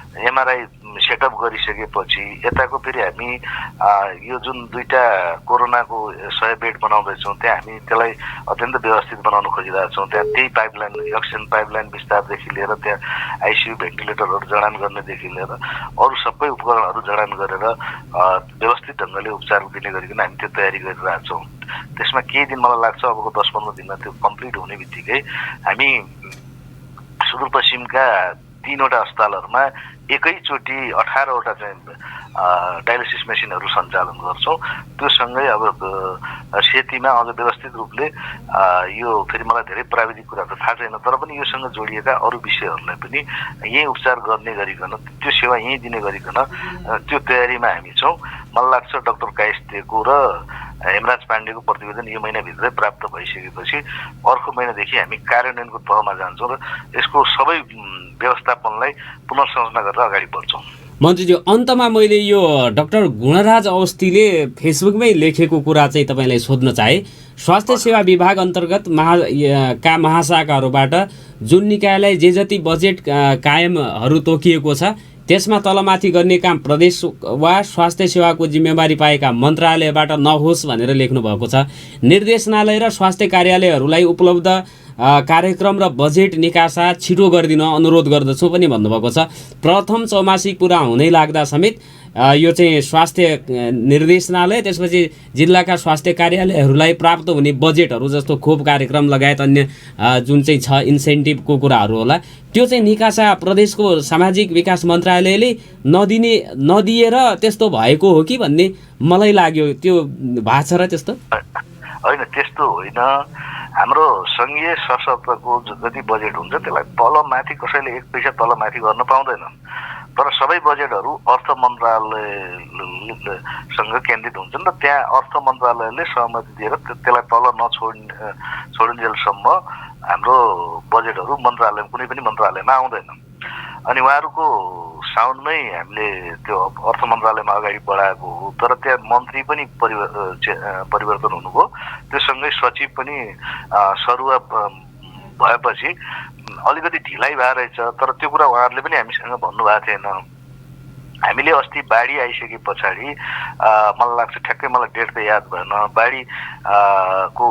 एमआरआई सेटअप गरिसकेपछि यताको फेरि हामी यो जुन दुईटा कोरोनाको 100 बेड बनाउँदैछौँ त्यहाँ हामी त्यसलाई अत्यन्त व्यवस्थित बनाउन खोजिरहेछौँ। त्यहाँ त्यही पाइपलाइन, अक्सिजन पाइपलाइन विस्तारदेखि लिएर त्यहाँ आइसियु भेन्टिलेटरहरू जडान गर्नेदेखि लिएर अरू सबै उपकरणहरू जडान गरेर व्यवस्थित ढङ्गले उपचार दिने गरिकन हामी त्यो तयारी गरिरहेछौँ। त्यसमा केही दिन मलाई लाग्छ अबको 10-15 दिनमा त्यो कम्प्लिट हुने बित्तिकै हामी सुदूरपश्चिमका 3वटा अस्पतालहरूमा एकैचोटि 18वटा चाहिँ डायलिसिस मेसिनहरू सञ्चालन गर्छौँ। त्यो सँगै अब सेतीमा अझ व्यवस्थित रूपले यो फेरि मलाई धेरै प्राविधिक कुरा त थाहा छैन, तर पनि योसँग जोडिएका अरू विषयहरूलाई पनि यहीँ उपचार गर्ने गरिकन, त्यो सेवा यहीँ दिने गरिकन त्यो तयारीमा हामी छौँ। मलाई लाग्छ डाक्टर कायस्तेको र हेमराज पाण्डेको प्रतिवेदन यो महिनाभित्रै प्राप्त भइसकेपछि अर्को महिनादेखि हामी कार्यान्वयनको तहमा जान्छौँ र यसको सबै व्यवस्थापनलाई पुनर्संरचना गरेर अगाडि बढ्छौँ। मन्त्रीज्यू, अन्तमा मैले यो डाक्टर गुणराज अवस्थीले फेसबुकमै लेखेको कुरा चाहिँ तपाईँलाई सोध्न चाहे। स्वास्थ्य सेवा विभाग अन्तर्गत महाशाखाहरूबाट जुन निकायलाई जे जति बजेट कायमहरू तोकिएको छ त्यसमा तलमाथि गर्ने काम प्रदेश वा स्वास्थ्य सेवाको जिम्मेवारी पाएका मन्त्रालयबाट नहोस् भनेर लेख्नु भएको छ। निर्देशनालय र स्वास्थ्य कार्यालयहरूलाई उपलब्ध कार्यक्रम र बजेट निकासा छिटो गरिदिन अनुरोध गर्दछु पनि भन्नुभएको छ। प्रथम चौमासिक पुरा हुनै लाग्दा समेत यो चाहिँ स्वास्थ्य निर्देशनालय त्यसपछि जिल्लाका स्वास्थ्य कार्यालयहरूलाई प्राप्त हुने बजेटहरू जस्तो खोप कार्यक्रम लगायत अन्य जुन चाहिँ छ इन्सेन्टिभको कुराहरू होला त्यो चाहिँ निकासा प्रदेशको सामाजिक विकास मन्त्रालयले नदिएर त्यस्तो भएको हो कि भन्ने मलाई लाग्यो। त्यो भएको छ र त्यस्तो? होइन, त्यस्तो होइन। हाम्रो सङ्घीय सशस्त्रको जति बजेट हुन्छ त्यसलाई तलमाथि कसैले एक पैसा तलमाथि गर्न पाउँदैन, तर सबै बजेटहरू अर्थ मन्त्रालयसँग केन्द्रित हुन्छन् र त्यहाँ अर्थ मन्त्रालयले सहमति दिएर त्यसलाई तल छोडिन्जेलसम्म हाम्रो बजेटहरू मन्त्रालय कुनै पनि मन्त्रालयमा आउँदैन। अनि उहाँहरूको साउन्डमै हामीले त्यो अर्थ मन्त्रालयमा अगाडि बढाएको हो, तर त्यहाँ मन्त्री पनि परिवर्तन हुनुभयो, त्योसँगै सचिव पनि सरुवा भएपछि अलिकति ढिलाइ भएर रहेछ। तर त्यो कुरा उहाँहरूले पनि हामीसँग भन्नुभएको थिएन। हामीले अस्ति बाढी आइसके पछाडि मलाई लाग्छ ठ्याक्कै मलाई डेट त याद भएन, बाढी को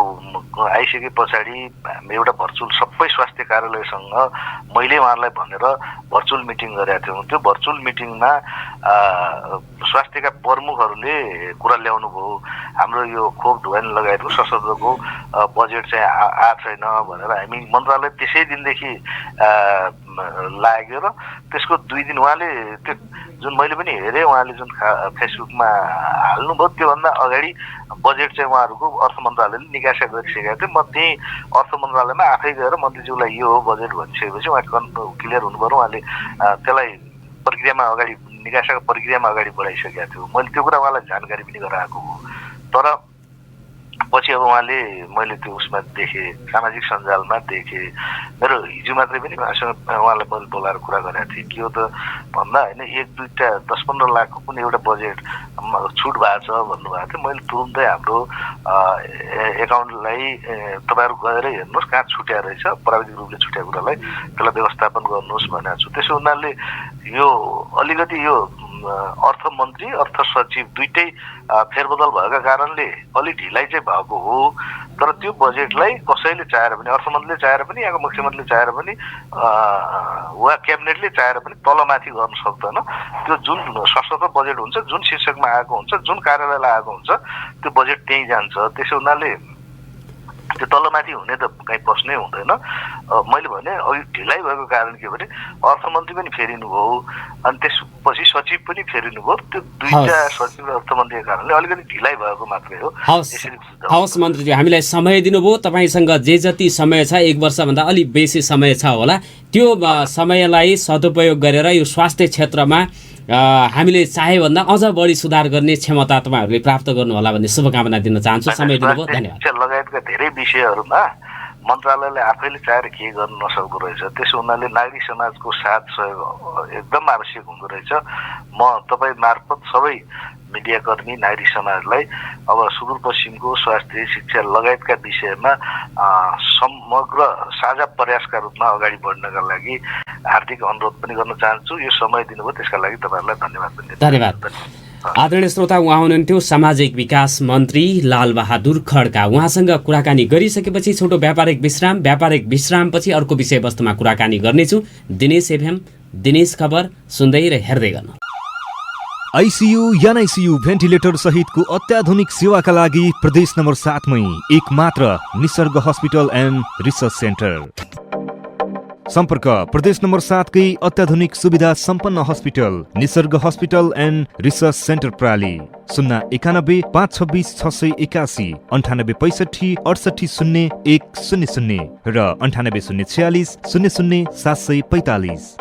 आइसके पछाडि एउटा भर्चुअल सबै स्वास्थ्य कार्यालयसँग मैले उहाँहरूलाई भनेर भर्चुअल मिटिङ गरेका थियौँ। त्यो भर्चुअल मिटिङमा स्वास्थ्यका प्रमुखहरूले कुरा ल्याउनु भयो, हाम्रो यो खोप ढुवानी लगायतको सशस्त्रको बजेट चाहिँ आएको छैन भनेर। हामी मन्त्रालय त्यसै दिनदेखि लाग्यो र त्यसको 2 दिन उहाँले त्यो जुन मैले पनि हेरेँ उहाँले जुन फेसबुकमा हाल्नुभयो त्योभन्दा अगाडि बजेट चाहिँ उहाँहरूको अर्थ मन्त्रालयले निकासा गरिसकेका थियो। म त्यही अर्थ मन्त्रालयमा आफै गएर मन्त्रीज्यूलाई यो हो बजेट भनिसकेपछि उहाँ क्लियर हुनुभयो, उहाँले त्यसलाई प्रक्रियामा अगाडि निकासाको प्रक्रियामा अगाडि बढाइसकेका थियो। मैले त्यो कुरा उहाँलाई जानकारी पनि गराएको हो। तर पछि अब उहाँले मैले त्यो उसमा देखेँ, सामाजिक सञ्जालमा देखेँ, मेरो हिजो मात्रै पनि उहाँलाई मैले बोलाएर कुरा गरेको थिएँ के हो त भन्दा होइन 1-2टा 10-15 लाखको कुनै एउटा बजेट छुट भएको छ भन्नुभएको थियो। मैले तुरुन्तै हाम्रो एकाउन्टलाई तपाईँहरू गएर हेर्नुहोस् कहाँ छुट्या रहेछ, प्राविधिक रूपले छुट्या कुरालाई त्यसलाई व्यवस्थापन गर्नुहोस् भनेको छु। त्यसो हुनाले यो अलिकति यो अर्थमन्त्री अर्थ सचिव दुइटै फेरबदल भएका कारणले अलि ढिलाइ चाहिँ भएको हो। तर त्यो बजेटलाई कसैले चाहेर पनि, अर्थमन्त्रीले चाहेर पनि, यहाँको मुख्यमन्त्रीले चाहेर पनि वा क्याबिनेटले चाहेर पनि तलमाथि गर्न सक्दैन। त्यो जुन सशस्त्र बजेट हुन्छ, जुन शीर्षकमा आएको हुन्छ, जुन कार्यालयलाई आएको हुन्छ त्यो बजेट त्यहीँ जान्छ। त्यसो हुनाले त्यो तलमाथि हुने त कहीँ प्रश्नै हुँदैन। मैले भने अघि ढिलाइ भएको कारण के भने अर्थमन्त्री पनि फेरिनु भयो अनि त्यसपछि सचिव पनि फेरिनु भयो। त्यो 2टा सचिव र अर्थमन्त्रीको कारणले अलिकति ढिलाइ भएको मात्रै हो। हवस् मन्त्रीज्यू, हामीलाई समय दिनुभयो। तपाईँसँग जे जति समय छ 1 वर्षभन्दा अलि बेसी समय छ होला, त्यो समयलाई सदुपयोग गरेर यो स्वास्थ्य क्षेत्रमा हामीले चाहे भन्दा अझ बढी सुधार गर्ने क्षमता तपाईँहरूले प्राप्त गर्नु होला भन्ने शुभकामना दिन चाहन्छु। समय दिनुभयो, धन्यवाद। लगायतका धेरै विषयहरूमा मन्त्रालयले आफैले चाहेर के गर्न नसक्दो रहेछ। त्यसो हुनाले नागरिक समाजको साथ सहयोग एकदम आवश्यक हुँदो रहेछ। म तपाईँ मार्फत सबै मिडियाकर्मी नागरिक समाजलाई अब सुदूरपश्चिमको स्वास्थ्य शिक्षा लगायतका विषयमा समग्र साझा प्रयासका रूपमा अगाडि बढ्नका लागि हार्दिक अनुरोध पनि गर्न चाहन्छु। यो समय दिनुभयो त्यसका लागि तपाईँहरूलाई धन्यवाद पनि। धन्यवाद। आदरणीय श्रोता, उहाँ हुनुहुन्थ्यो सामाजिक विकास मन्त्री लालबहादुर खड्का। उहाँसँग कुराकानी गरिसकेपछि छोटो व्यापारिक विश्रामपछि अर्को विषयवस्तुमा कुराकानी गर्नेछु। दिनेश एफएम, दिनेश खबर सुन्दै र हेर्दै गर्नु। आइसियू एनआइसियू भेन्टिलेटर सहितको अत्याधुनिक सेवाका लागि प्रदेश नम्बर 7 मै एक मात्र Nisarg hospital and research centre. सम्पर्क प्रदेश नम्बर 7 कै अत्याधुनिक सुविधा सम्पन्न hospital Nisarg hospital and research centre प्राली 091 526 681 98 65 68 0100 र 98 046 00 745।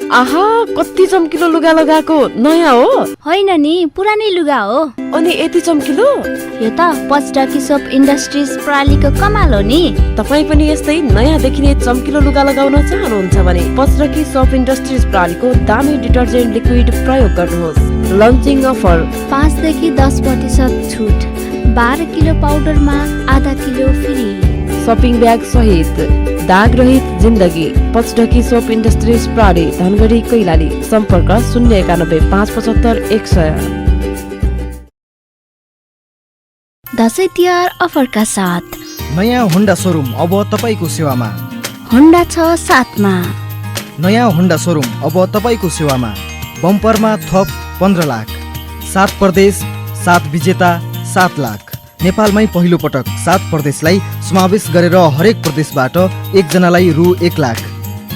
आहा कति चम्किलो लुगा लगाएको नयाँ हो होइन नि पुरानै लुगा हो। अनि यति चम्किलो यो त पचडकी सोप इन्डस्ट्रिज प्रणालीको कमाल हो नि। तपाईँ पनि यस्तै नयाँ देखिने चम्किलो लुगा लगाउन चाहनुहुन्छ भने पचडकी सोप इन्डस्ट्रिज प्रणालीको दामी डिटर्जेन्ट लिक्विड प्रयोग गर्नुहोस्। लन्चिङ अफर 5 देखि 10% छुट, 12 किलो पाउडरमा आधा किलो फ्री। शपिङ ब्याग सहित दाग रहित जिन्दगी पचडकी सोप इन्डस्ट्रिज प्रणाली धनगढी कैलाली। सम्पर्क 091 575 100। दसैँ तिहार अफरका साथ नयाँ होन्डा सोरुम अब तपाईँको सेवामा। होन्डा छ साथमा। नयाँ होन्डा सोरुम अब तपाईँको सेवामा। बम्परमा थप 15 लाख, 7 प्रदेश, 7 विजेता, 7 लाख। नेपालमै पहिलो पटक 7 प्रदेशलाई समावेश गरेर हरेक प्रदेशबाट एकजनालाई रु 1 लाख।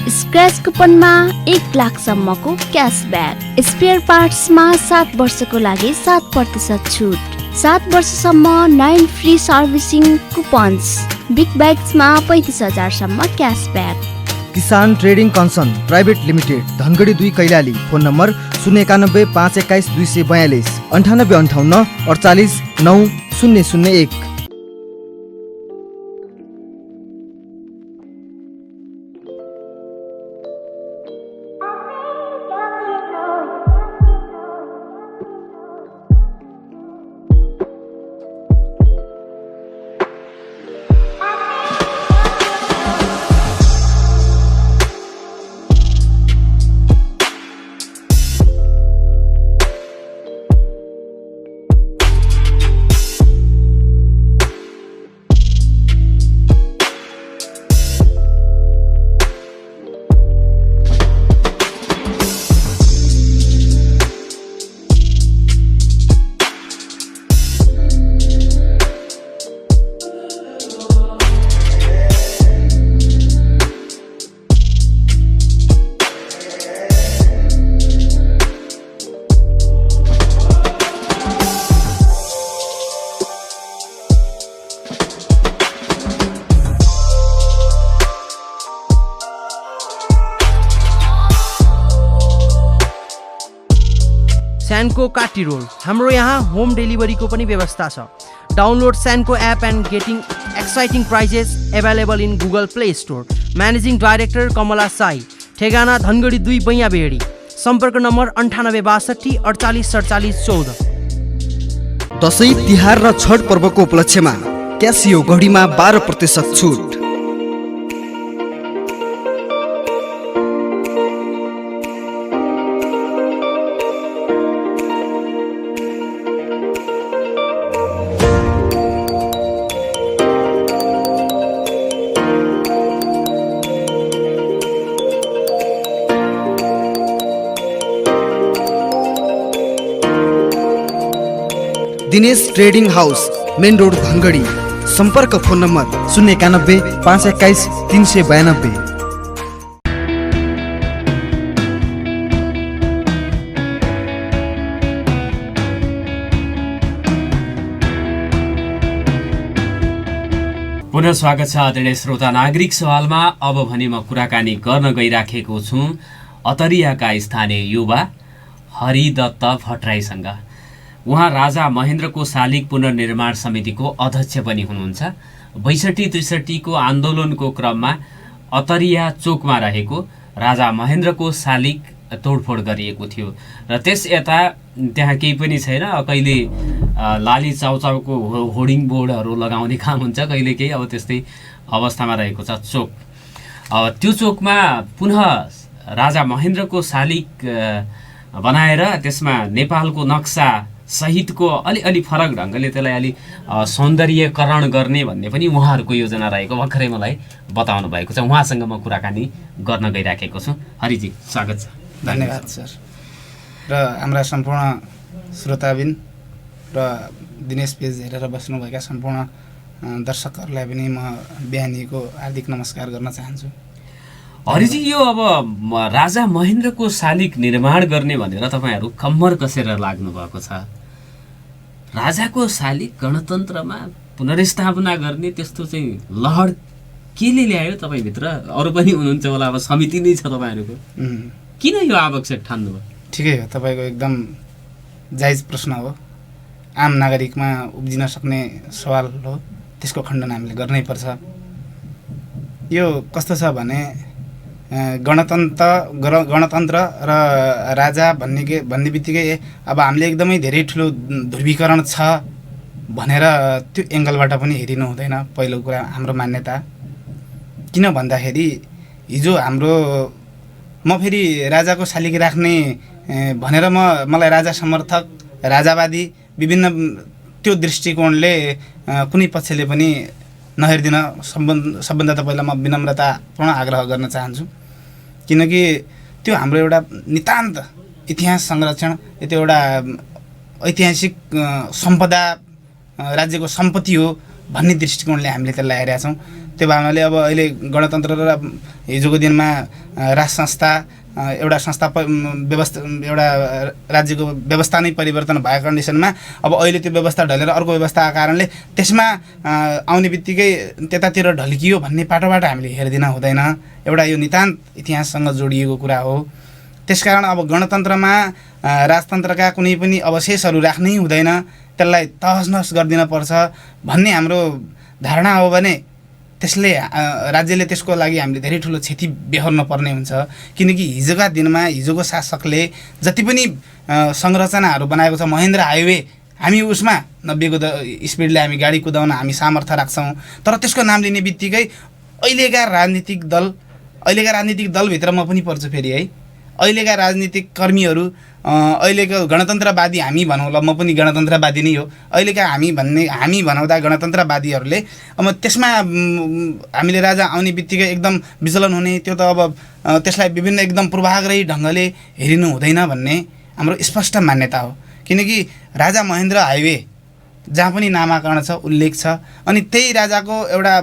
स्क्रैच कुपनमा 1 लाखसम्मको क्यासब्याक। स्पेयर पार्ट्समा 7 वर्षको लागि 7% छुट, 7 वर्षसम्म 9 फ्री सर्भिसिङ कुपन्स। बिग बाइक्समा 35,000 सम्म cashback. Kisan trading concern private limited Dhangadhi 2 Kailali. Phone number 091 521 242 9858 48 9 001। स्यानको काटी रोड। हाम्रो यहाँ होम डेलिभरीको पनि व्यवस्था छ। डाउनलोड स्यानको app and getting exciting prizes available in Google Play Store. Managing director Kamala Sai. ठेगाना धनगढी 2 बैया बेडी। सम्पर्क नम्बर 9862 48 47 14। दसैँ तिहार र छठ पर्वको उपलक्ष्यमा क्यासियो गढीमा 12% छुट। Dinesh trading house main road Dhangadhi. सम्पर्क फोन नम्बर 091 521 392। पुनः स्वागत छ आदरणीय श्रोता। नागरिक सवालमा अब भने म कुराकानी गर्न गइराखेको छु अतरियाका स्थानीय युवा हरिदत्त भट्टराईसँग। उहाँ राजा महेन्द्रको शालिग पुनर्निर्माण समितिको अध्यक्ष पनि हुनुहुन्छ। 62-63 को आन्दोलनको क्रममा अतरिया चोकमा रहेको राजा महेन्द्रको शालिग तोडफोड गरिएको थियो र त्यस यता त्यहाँ केही पनि छैन। कहिले लाली चाउचाउको होर्डिङ बोर्डहरू लगाउने काम हुन्छ, कहिले केही अब त्यस्तै अवस्थामा रहेको छ चोक। त्यो चोकमा पुनः राजा महेन्द्रको शालिग बनाएर त्यसमा नेपालको नक्सा सहितको अलि फरक ढङ्गले त्यसलाई अलि सौन्दर्यकरण गर्ने भन्ने पनि उहाँहरूको योजना रहेको भर्खरै मलाई बताउनु भएको छ। उहाँसँग म कुराकानी गर्न गइराखेको छु। हरिजी स्वागत छ। धन्यवाद सर। र हाम्रा सम्पूर्ण श्रोताबिन र दिनेश पेज हेरेर बस्नुभएका सम्पूर्ण दर्शकहरूलाई पनि म बिहानीको हार्दिक नमस्कार गर्न चाहन्छु। हरिजी, यो अब राजा महेन्द्रको शालिग निर्माण गर्ने भनेर तपाईँहरू कम्मर कसेर लाग्नु भएको छ। राजाको शालिग गणतन्त्रमा पुनर्स्थापना गर्ने त्यस्तो चाहिँ लहर केले ल्यायो तपाईँभित्र? अरू पनि हुनुहुन्छ होला, अब समिति नै छ तपाईँहरूको। किन यो आवश्यक ठान्नुभयो? ठिकै हो, तपाईँको एकदम जायज प्रश्न हो, आम नागरिकमा उब्जिन सक्ने सवाल हो, त्यसको खण्डन हामीले गर्नैपर्छ। यो कस्तो छ भने गणतन्त्र र राजा भन्ने बित्तिकै अब हामीले एकदमै धेरै ठुलो ध्रुवीकरण छ भनेर त्यो एङ्गलबाट पनि हेरिनु हुँदैन। पहिलो कुरा हाम्रो मान्यता किन भन्दाखेरि हिजो म फेरि राजाको शालिग राख्ने भनेर मलाई राजा समर्थक, राजावादी विभिन्न त्यो दृष्टिकोणले कुनै पक्षले पनि नहेरिदिन। सबभन्दा त पहिला म विनम्रतापूर्ण आग्रह गर्न चाहन्छु, किनकि त्यो हाम्रो एउटा नितान्त इतिहास संरक्षण, त्यो एउटा ऐतिहासिक सम्पदा, राज्यको सम्पत्ति हो भन्ने दृष्टिकोणले हामीले त्यसलाई हेरेका छौँ। त्यो भावनाले अब अहिले गणतन्त्र र हिजोको दिनमा राज संस्था एउटा व्यवस्था, एउटा राज्यको व्यवस्था नै परिवर्तन भएको कन्डिसनमा अब अहिले त्यो व्यवस्था ढलेर अर्को व्यवस्था आएको कारणले त्यसमा आउने बित्तिकै त्यतातिर ढल्कियो भन्ने पाटोबाट हामीले हेरिदिन हुँदैन। एउटा यो नितान्त इतिहाससँग जोडिएको कुरा हो। त्यसकारण अब गणतन्त्रमा राजतन्त्रका कुनै पनि अवशेषहरू राख्नै हुँदैन, त्यसलाई तहसनहस गरिदिन पर्छ भन्ने हाम्रो धारणा हो भने त्यसले राज्यले त्यसको लागि हामीले धेरै ठुलो क्षति बेहोर्न पर्ने हुन्छ। किनकि हिजोका दिनमा हिजोको शासकले जति पनि संरचनाहरू बनाएको छ, महेन्द्र हाइवे, हामी उसमा 90को स्पिडले हामी गाडी कुदाउन हामी सामर्थ्य राख्छौँ, तर त्यसको नाम लिने बित्तिकै अहिलेका राजनीतिक दलभित्र म पनि पर्छु फेरि है, अहिलेका राजनीतिक कर्मीहरू, अहिलेको गणतन्त्रवादी हामी भनौँ ल, म पनि गणतन्त्रवादी नै हो, अहिलेका हामी भनाउँदा गणतन्त्रवादीहरूले अब त्यसमा हामीले राजा आउने बित्तिकै एकदम विचलन हुने, त्यो त अब त्यसलाई विभिन्न एकदम पूर्वाग्रही ढङ्गले हेरिनु हुँदैन भन्ने हाम्रो स्पष्ट मान्यता हो। किनकि राजा महेन्द्र हाइवे जहाँ पनि नामाकरण छ, उल्लेख छ, अनि त्यही राजाको एउटा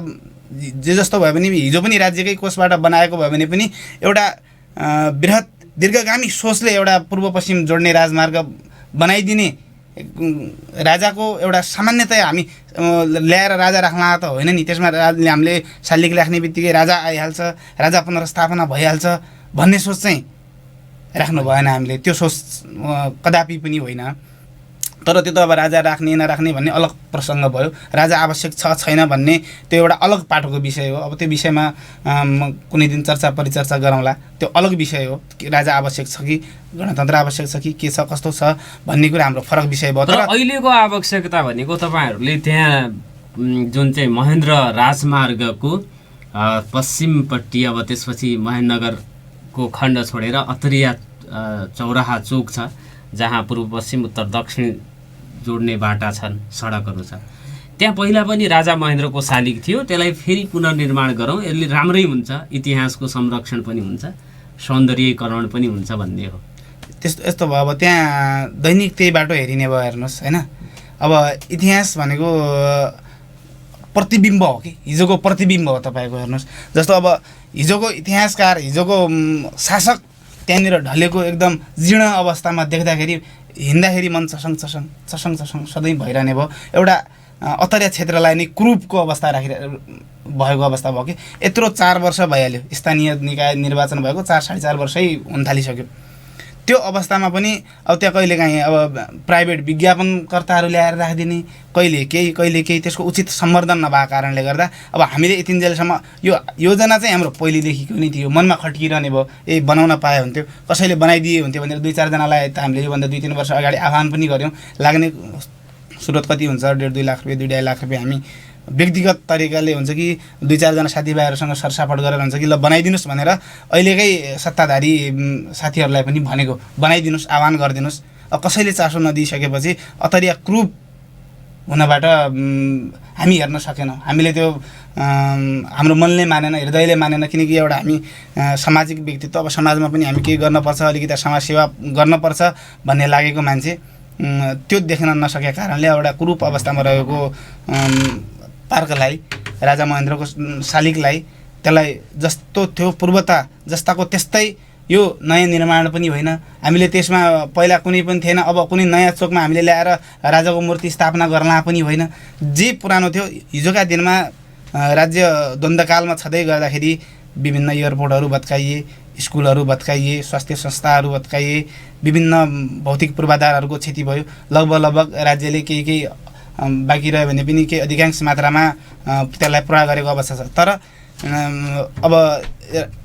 जे जस्तो भयो भने हिजो पनि राज्यकै कोषबाट बनाएको भयो भने पनि एउटा बृहत दीर्घगामी सोचले एउटा पूर्व पश्चिम जोड्ने राजमार्ग बनाइदिने राजाको एउटा सामान्यतया हामी ल्याएर राजा राख्न त होइन नि, त्यसमा हामीले शालिग राख्ने बित्तिकै राजा आइहाल्छ, राजा पुनर्स्थापना भइहाल्छ भन्ने सोच चाहिँ राख्नु भएन हामीले। त्यो सोच कदापि पनि होइन। तर त्यो त अब राजा राख्ने नराख्ने भन्ने अलग प्रसङ्ग भयो, राजा आवश्यक छ छैन भन्ने त्यो एउटा अलग पाटोको विषय हो। अब त्यो विषयमा कुनै दिन चर्चा परिचर्चा गरौँला, त्यो अलग विषय हो। राजा आवश्यक छ कि गणतन्त्र आवश्यक छ कि के छ कस्तो छ भन्ने कुरा हाम्रो फरक विषय भयो। तर अहिलेको आवश्यकता भनेको तपाईँहरूले त्यहाँ जुन चाहिँ महेन्द्र राजमार्गको पश्चिमपट्टि, अब त्यसपछि महेन्द्रनगरको खण्ड छोडेर अत्रिया चौराहा चोक छ, जहाँ पूर्व पश्चिम उत्तर दक्षिण जोड्ने बाटा छन्, सडकहरू छ, त्यहाँ पहिला पनि राजा महेन्द्रको शालिग थियो, त्यसलाई फेरि पुनर्निर्माण गरौँ, यसले राम्रै हुन्छ, इतिहासको संरक्षण पनि हुन्छ, सौन्दर्यीकरण पनि हुन्छ भन्ने हो। यस्तो भयो। अब त्यहाँ दैनिक त्यही बाटो हेरिने भयो, हेर्नुहोस् होइन। अब इतिहास भनेको प्रतिबिम्ब हो कि हिजोको प्रतिबिम्ब हो तपाईँको, हेर्नुहोस्। जस्तो अब हिजोको इतिहासकार, हिजोको शासक त्यहाँनिर ढलेको एकदम जीर्ण अवस्थामा देख्दाखेरि हिँड्दाखेरि मन चसङ चसङ चसङ चसङ सधैँ भइरहने भयो। एउटा अतरिया क्षेत्रलाई नै कुरूपको अवस्था भएको अवस्था भयो कि यत्रो 4 वर्ष भइहाल्यो, स्थानीय निकाय निर्वाचन भएको 4-4.5 वर्षै हुन थालिसक्यो। त्यो अवस्थामा पनि अब त्यहाँ कहिलेकाहीँ अब प्राइभेट विज्ञापनकर्ताहरू ल्याएर राखिदिने, कहिले केही त्यसको उचित सम्वर्धन नभएको कारणले गर्दा अब हामीले यतिन्जेलसम्म यो योजना चाहिँ हाम्रो पहिलेदेखिको नै थियो, मनमा खट्किरहने भयो, बनाउन पाए हुन्थ्यो, कसैले बनाइदिए हुन्थ्यो भनेर 2-4जनालाई त हामीले योभन्दा 2-3 वर्ष अगाडि आह्वान पनि गऱ्यौँ। लाग्ने स्रोत कति हुन्छ, 1.5-2 लाख रुपियाँ 2-2.5 लाख रुपियाँ हामी व्यक्तिगत तरिकाले हुन्छ कि 2-4जना साथीभाइहरूसँग सरसाफट गरेर हुन्छ कि ल बनाइदिनुहोस् भनेर अहिलेकै सत्ताधारी साथीहरूलाई पनि भनेको, बनाइदिनुहोस्, आह्वान गरिदिनुहोस्। अब कसैले चासो नदिइसकेपछि अतरिया क्रुप हुनबाट हामी हेर्न सकेनौँ। हामीले त्यो हाम्रो मनले मानेन, हृदयले मानेन, किनकि एउटा हामी सामाजिक व्यक्तित्व, अब समाजमा पनि हामी केही गर्नुपर्छ, अलिकति समाजसेवा गर्नुपर्छ भन्ने लागेको मान्छे त्यो देख्न नसकेका कारणले एउटा कुरूप अवस्थामा रहेको पार्कलाई, राजा महेन्द्रको शालिगलाई, त्यसलाई जस्तो थियो पूर्वता जस्ताको त्यस्तै यो नयाँ निर्माण पनि होइन। हामीले त्यसमा पहिला कुनै पनि थिएन, अब कुनै नयाँ चोकमा हामीले ल्याएर राजाको मूर्ति स्थापना गर्न पनि होइन। जे पुरानो थियो, हिजोका दिनमा राज्य द्वन्द्वकालमा छँदै गर्दाखेरि विभिन्न एयरपोर्टहरू भत्काइए, स्कुलहरू भत्काइए, स्वास्थ्य संस्थाहरू भत्काइए, विभिन्न भौतिक पूर्वाधारहरूको क्षति भयो। लगभग राज्यले केही बाँकी रह्यो भने पनि केही अधिकांश मात्रामा त्यसलाई पुरा गरेको अवस्था छ। तर अब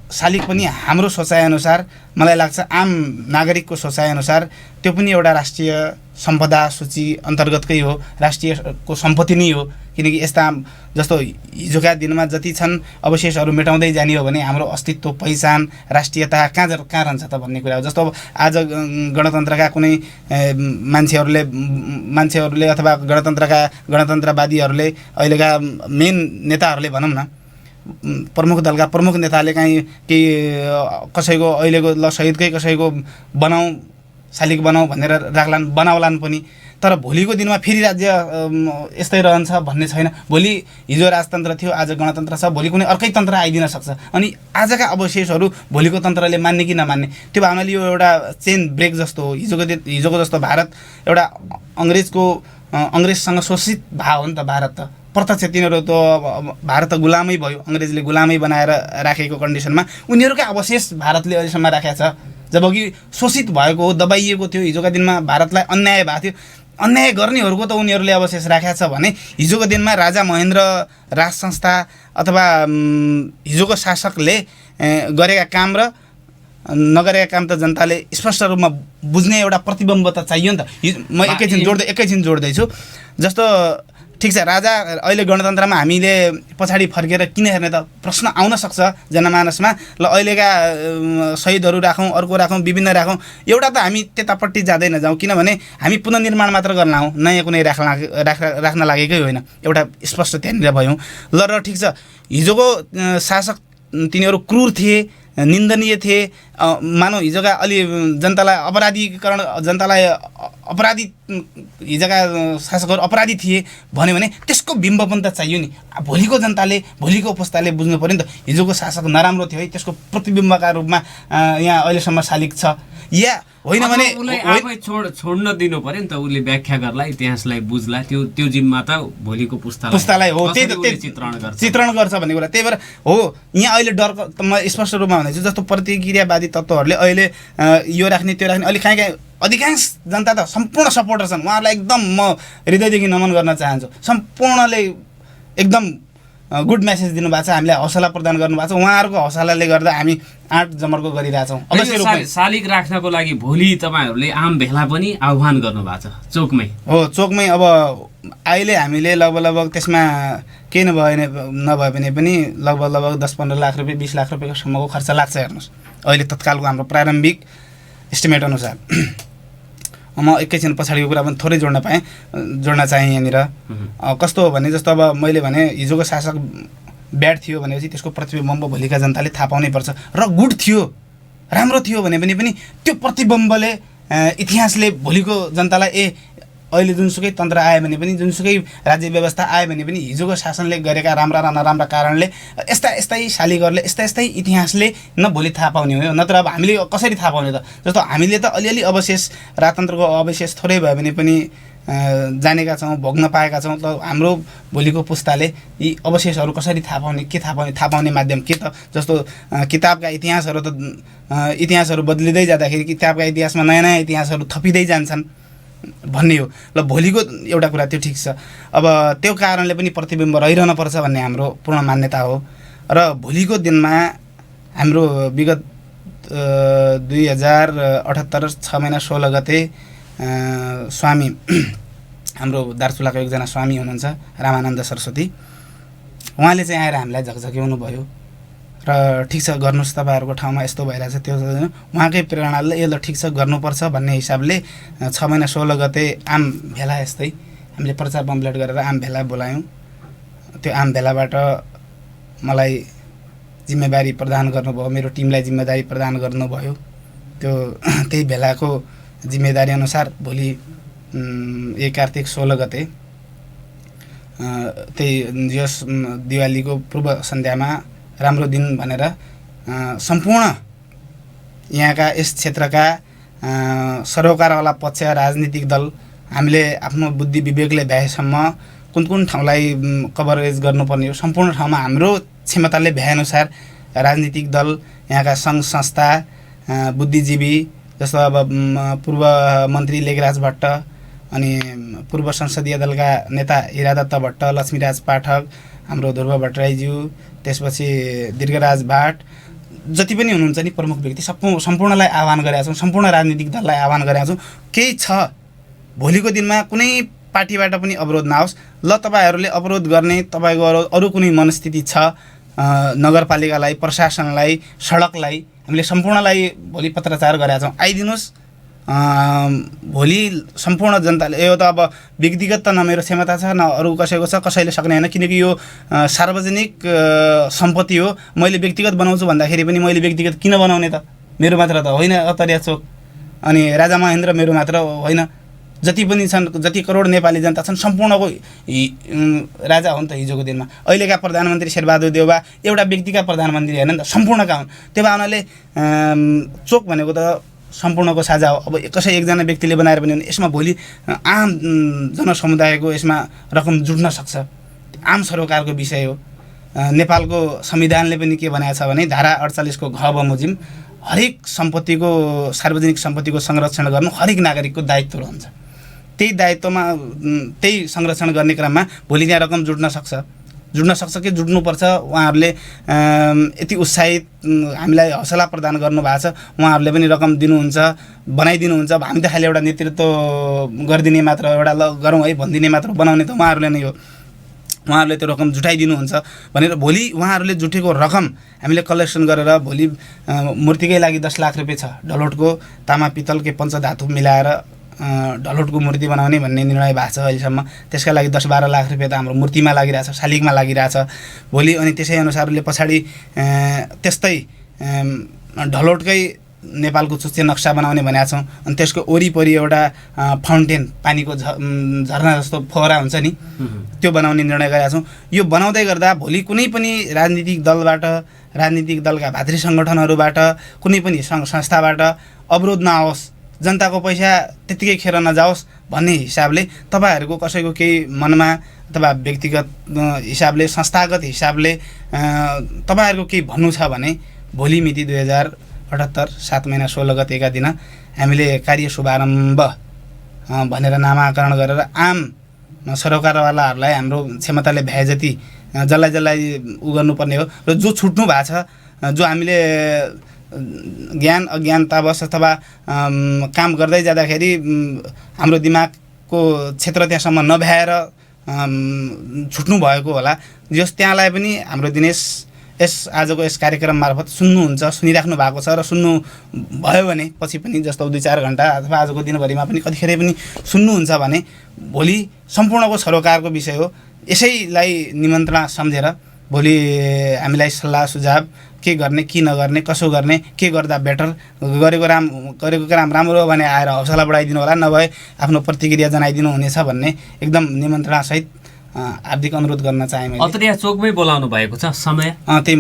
शालिग पनि हाम्रो सोचाइअनुसार, मलाई लाग्छ आम नागरिकको सोचाइअनुसार त्यो पनि एउटा राष्ट्रिय सम्पदा सूची अन्तर्गतकै हो, राष्ट्रियको सम्पत्ति नै हो। किनकि यस्ता जस्तो हिजोका दिनमा जति छन् अवशेषहरू मेटाउँदै जाने हो भने हाम्रो अस्तित्व, पहिचान, राष्ट्रियता कहाँ रहन्छ त भन्ने कुरा हो। जस्तो अब आज गणतन्त्रका कुनै मान्छेहरूले अथवा गणतन्त्रवादीहरूले अहिलेका मेन नेताहरूले भनौँ न, प्रमुख दलका प्रमुख नेताले केही कसैको अहिलेको ल शहीदकै कसैको शालिग बनाऊ भनेर बनाउलान् पनि। तर भोलिको दिनमा फेरि राज्य यस्तै रहन्छ भन्ने छैन। भोलि हिजो राजतन्त्र थियो, आज गणतन्त्र छ, भोलि कुनै अर्कै तन्त्र आइदिन सक्छ। अनि आजका अवशेषहरू भोलिको तन्त्रले मान्ने कि नमान्ने, त्यो भावनाले यो एउटा चेन ब्रेक जस्तो हो। हिजोको जस्तो भारत एउटा अङ्ग्रेजसँग शोषित भयो नि त। भारत त प्रत्यक्ष तिनीहरू त भारत त गुलामै भयो, अङ्ग्रेजले गुलामै बनाएर राखेको कन्डिसनमा उनीहरूकै अवशेष भारतले अहिलेसम्म राखेको छ, जबकि शोषित भएको हो, दबाइएको थियो। हिजोका दिनमा भारतलाई अन्याय भएको थियो, अन्याय गर्नेहरूको त उनीहरूले अवशेष राखेको छ भने हिजोको दिनमा राजा महेन्द्र राज संस्था अथवा हिजोको शासकले गरेका काम र नगरेका काम त जनताले स्पष्ट रूपमा बुझ्ने एउटा प्रतिबिम्ब त चाहियो नि त। म एकैछिन जोड्दैछु। जस्तो ठिक छ, राजा अहिले गणतन्त्रमा हामीले पछाडि फर्केर किन हेर्ने त प्रश्न आउन सक्छ जनमानसमा। ल अहिलेका शहीदहरू राखौँ, अर्को राखौँ, विभिन्न राखौँ, एउटा त हामी त्यतापट्टि जाँदै नजाउँ, किनभने हामी पुनर्निर्माण मात्र गर्न आउँ, नयाँ कुनै राख्न लागेकै होइन। एउटा स्पष्ट त्यहाँनिर भयौँ। ल र ठिक छ, हिजोको शासक तिनीहरू क्रूर थिए, निन्दनीय थिए। मानौ हिजोका अलि जनतालाई अपराधी हिजोका शासकहरू अपराधी थिए भन्यो भने त्यसको बिम्ब पनि त चाहियो नि। भोलिको जनताले, भोलिको पुस्ताले बुझ्नु पऱ्यो नि त हिजोको शासक नराम्रो थियो है, त्यसको प्रतिबिम्बका रूपमा यहाँ अहिलेसम्म शालिग छ या होइन भने आफै छोड्न दिनु पर्यो नि त। उसले व्याख्या गर्ला, इतिहासलाई बुझ्ला, त्यो जिम्मा त भोलिको पुस्तालाई हो। चित्रण गर्छ भन्ने कुरा। त्यही भएर हो यहाँ अहिले डर म स्पष्ट रूपमा भन्दैछु। जस्तो प्रतिक्रियावादी तत्त्वहरूले अहिले यो राख्ने त्यो राख्ने, अहिले कहीँ अधिकांश जनता त सम्पूर्ण सपोर्टर छन्। उहाँहरूलाई एकदम म हृदयदेखि नमन गर्न चाहन्छु। सम्पूर्णले एकदम गुड मेसेज दिनुभएको छ, हामीलाई हौसला प्रदान गर्नुभएको छ। उहाँहरूको हौसलाले गर्दा हामी आँट जमर्को गरिरहेछौँ। शालिग राख्नको लागि भोलि तपाईँहरूले आम भेला पनि आह्वान गर्नुभएको छ चोकमै। हो, चोकमै। अब अहिले हामीले लगभग त्यसमा केही नभए भने पनि लगभग 10-15 लाख रुपियाँ 20 लाख रुपियाँसम्मको खर्च लाग्छ। हेर्नुहोस् अहिले तत्कालको हाम्रो प्रारम्भिक एस्टिमेट अनुसार। म एकैछिन पछाडिको कुरा पनि थोरै जोड्न चाहेँ यहाँनिर। कस्तो हो भने जस्तो अब मैले भने हिजोको शासक ब्याड थियो भनेपछि त्यसको प्रतिबिम्ब भोलिका जनताले थाहा पाउनै पर्छ। र गुड थियो, राम्रो थियो भने पनि त्यो प्रतिबिम्बले इतिहासले भोलिको जनतालाई अहिले जुनसुकै तन्त्र आयो भने पनि, जुनसुकै राज्य व्यवस्था आयो भने पनि हिजोको शासनले गरेका राम्रा र नराम्रा कारणले यस्तै शालिगहरूले यस्तै इतिहासले भोलि थाहा पाउने हो। नत्र अब हामीले कसरी थाहा पाउने त? जस्तो हामीले त अलिअलि अवशेष, राजतन्त्रको अवशेष थोरै भए भने पनि जानेका छौँ, भोग्न पाएका छौँ। त हाम्रो भोलिको पुस्ताले यी अवशेषहरू कसरी थाहा पाउने माध्यम के त? जस्तो किताबका इतिहासहरू बदलिँदै जाँदाखेरि किताबका इतिहासमा नयाँ इतिहासहरू थपिँदै जान्छन् भन्ने हो। ल भोलिको एउटा कुरा त्यो ठिक छ। अब त्यो कारणले पनि प्रतिबिम्ब रहिरहन पर्छ भन्ने हाम्रो पूर्ण मान्यता हो। र भोलिको दिनमा हाम्रो विगत 2078 6 महिना 16 गते स्वामी, हाम्रो दार्चुलाको एकजना स्वामी हुनुहुन्छ रामानन्द सरस्वती, उहाँले चाहिँ आएर हामीलाई झकझक्याउनु भयो र ठिक छ गर्नुहोस्, तपाईँहरूको ठाउँमा यस्तो भइरहेछ त्यो उहाँकै प्रेरणाले यो ल ठिक छ गर्नुपर्छ भन्ने हिसाबले 6 महिना 16 गते आम भेला यस्तै हामीले प्रचार पम्पलेट गरेर आम भेला बोलायौँ। त्यो आम भेलाबाट मलाई जिम्मेवारी प्रदान गर्नुभयो, मेरो टिमलाई जिम्मेदारी प्रदान गर्नुभयो। त्यही भेलाको जिम्मेदारी अनुसार भोलि 1 कार्तिक 16 गते त्यही यस दिवालीको पूर्व सन्ध्यामा राम्रो दिन भनेर सम्पूर्ण यहाँका यस क्षेत्रका सरोकारवाला पक्ष, राजनीतिक दल, हामीले आफ्नो बुद्धि विवेकले भ्याएसम्म कुन ठाउँलाई कभरेज गर्नुपर्ने हो सम्पूर्ण ठाउँमा हाम्रो क्षमताले भ्याएअनुसार राजनीतिक दल, यहाँका सङ्घ संस्था, बुद्धिजीवी जस्तो अब पूर्व मन्त्री लेखराज भट्ट, अनि पूर्व संसदीय दलका नेता हिरादत्त भट्ट, लक्ष्मीराज पाठक, हाम्रो ध्रुव भट्टराईज्यू, त्यसपछि दीर्घराज भाट, जति पनि हुनुहुन्छ नि प्रमुख व्यक्ति सम्पूर्णलाई आह्वान गरेका छौँ, सम्पूर्ण राजनीतिक दललाई आह्वान गरेका छौँ। केही छ भोलिको दिनमा कुनै पार्टीबाट पनि अवरोध नहोस्। ल तपाईँहरूले अवरोध गर्ने तपाईँको अरू कुनै मनस्थिति छ, नगरपालिकालाई, प्रशासनलाई, सडकलाई हामीले सम्पूर्णलाई भोलि पत्रचार गरेका छौँ, आइदिनुहोस्। भोलि सम्पूर्ण जनताले यो त अब व्यक्तिगत त न मेरो क्षमता छ न अरू कसैको छ, कसैले सक्ने होइन, किनकि यो सार्वजनिक सम्पत्ति हो। मैले व्यक्तिगत बनाउँछु भन्दाखेरि पनि मैले व्यक्तिगत किन बनाउने त? मेरो मात्र त होइन अतरिया चोक, अनि राजा महेन्द्र मेरो मात्र होइन, जति पनि छन्, जति करोड नेपाली जनता छन् सम्पूर्णको राजा हो नि त हिजोको दिनमा। अहिलेका प्रधानमन्त्री शेरबहादुर देउवा एउटा व्यक्तिका प्रधानमन्त्री होइन नि त, सम्पूर्णका हुन्। त्यो भावनाले चोक भनेको त सम्पूर्णको साझा हो। अब कसै एकजना व्यक्तिले बनाएर पनि यसमा भोलि आम जनसमुदायको यसमा रकम जुट्न सक्छ। आम सरोकारको विषय हो। नेपालको संविधानले पनि के भनेको छ भने धारा 48 को घ बमोजिम हरेक सम्पत्तिको, सार्वजनिक सम्पत्तिको संरक्षण गर्नु हरेक नागरिकको दायित्व रहन्छ। त्यही दायित्वमा त्यही संरक्षण गर्ने क्रममा भोलि त्यहाँ रकम जुट्न सक्छ कि जुट्नुपर्छ। उहाँहरूले यति उत्साहित हामीलाई हौसला प्रदान गर्नुभएको छ, उहाँहरूले पनि रकम दिनुहुन्छ, बनाइदिनुहुन्छ। हामी त खालि एउटा नेतृत्व गरिदिने मात्र, एउटा ल गरौँ है भनिदिने मात्र, बनाउने त उहाँहरूले नै हो। उहाँहरूले त्यो रकम जुटाइदिनुहुन्छ भनेर भोलि उहाँहरूले जुटेको रकम हामीले कलेक्सन गरेर भोलि मूर्तिकै लागि 10 लाख रुपियाँ छ, ढलोटको तामा पित्तलकै पञ्चधातु मिलाएर ढलोटको मूर्ति बनाउने भन्ने निर्णय भएको छ अहिलेसम्म। त्यसका लागि 10-12 लाख रुपियाँ त हाम्रो मूर्तिमा लागिरहेछ, शालिगमा लागिरहेछ भोलि। अनि त्यसै अनुसारले पछाडि त्यस्तै ढलोटकै नेपालको चुच्चे नक्सा बनाउने भनेका छौँ। अनि त्यसको वरिपरि एउटा फाउन्टेन, पानीको झरना जस्तो फोहरा हुन्छ नि, त्यो बनाउने निर्णय गरेका छौँ। यो बनाउँदै गर्दा भोलि कुनै पनि राजनीतिक दलबाट, राजनीतिक दलका भातृ सङ्गठनहरूबाट, कुनै पनि सङ्घ संस्थाबाट अवरोध नआओस्, जनताको पैसा त्यत्तिकै खेर नजाओस् भन्ने हिसाबले तपाईँहरूको कसैको केही मनमा अथवा व्यक्तिगत हिसाबले, संस्थागत हिसाबले तपाईँहरूको केही भन्नु छ भने भोलि मिति 2078 7 महिना 16 गतेका दिन हामीले कार्य शुभारम्भ भनेर नामाकरण गरेर आम सरोकारवालाहरूलाई हाम्रो क्षमताले भए जति जसलाई उ गर्नुपर्ने हो। र जो छुट्नु भएको छ, जो हामीले ज्ञान अज्ञानतावश अथवा काम गर्दै जाँदाखेरि हाम्रो दिमागको क्षेत्र त्यहाँसम्म नभ्याएर छुट्नु भएको होला, जस त्यहाँलाई पनि हाम्रो दिनेश आजको यस कार्यक्रम मार्फत सुन्नुहुन्छ, सुनिराख्नु भएको छ र सुन्नु भयो भने पछि पनि जस्तो 2-4 घन्टा अथवा आजको दिनभरिमा पनि कतिखेर पनि सुन्नुहुन्छ भने भोलि सम्पूर्णको सरोकारको विषय हो। यसैलाई निमन्त्रणा सम्झेर भोलि हामीलाई सल्लाह सुझाव के गर्ने, के नगर्ने, कसो गर्ने, के गर्दा बेटर, गरेको काम राम्रो हो भने आएर हौसला बढाइदिनु होला, नभए आफ्नो प्रतिक्रिया जनाइदिनु हुनेछ भन्ने एकदम निमन्त्रणासहित हार्दिक अनुरोध गर्न चाहे मैले। अत्रिया चोकमै बोलाउनु भएको छ। समय त्यही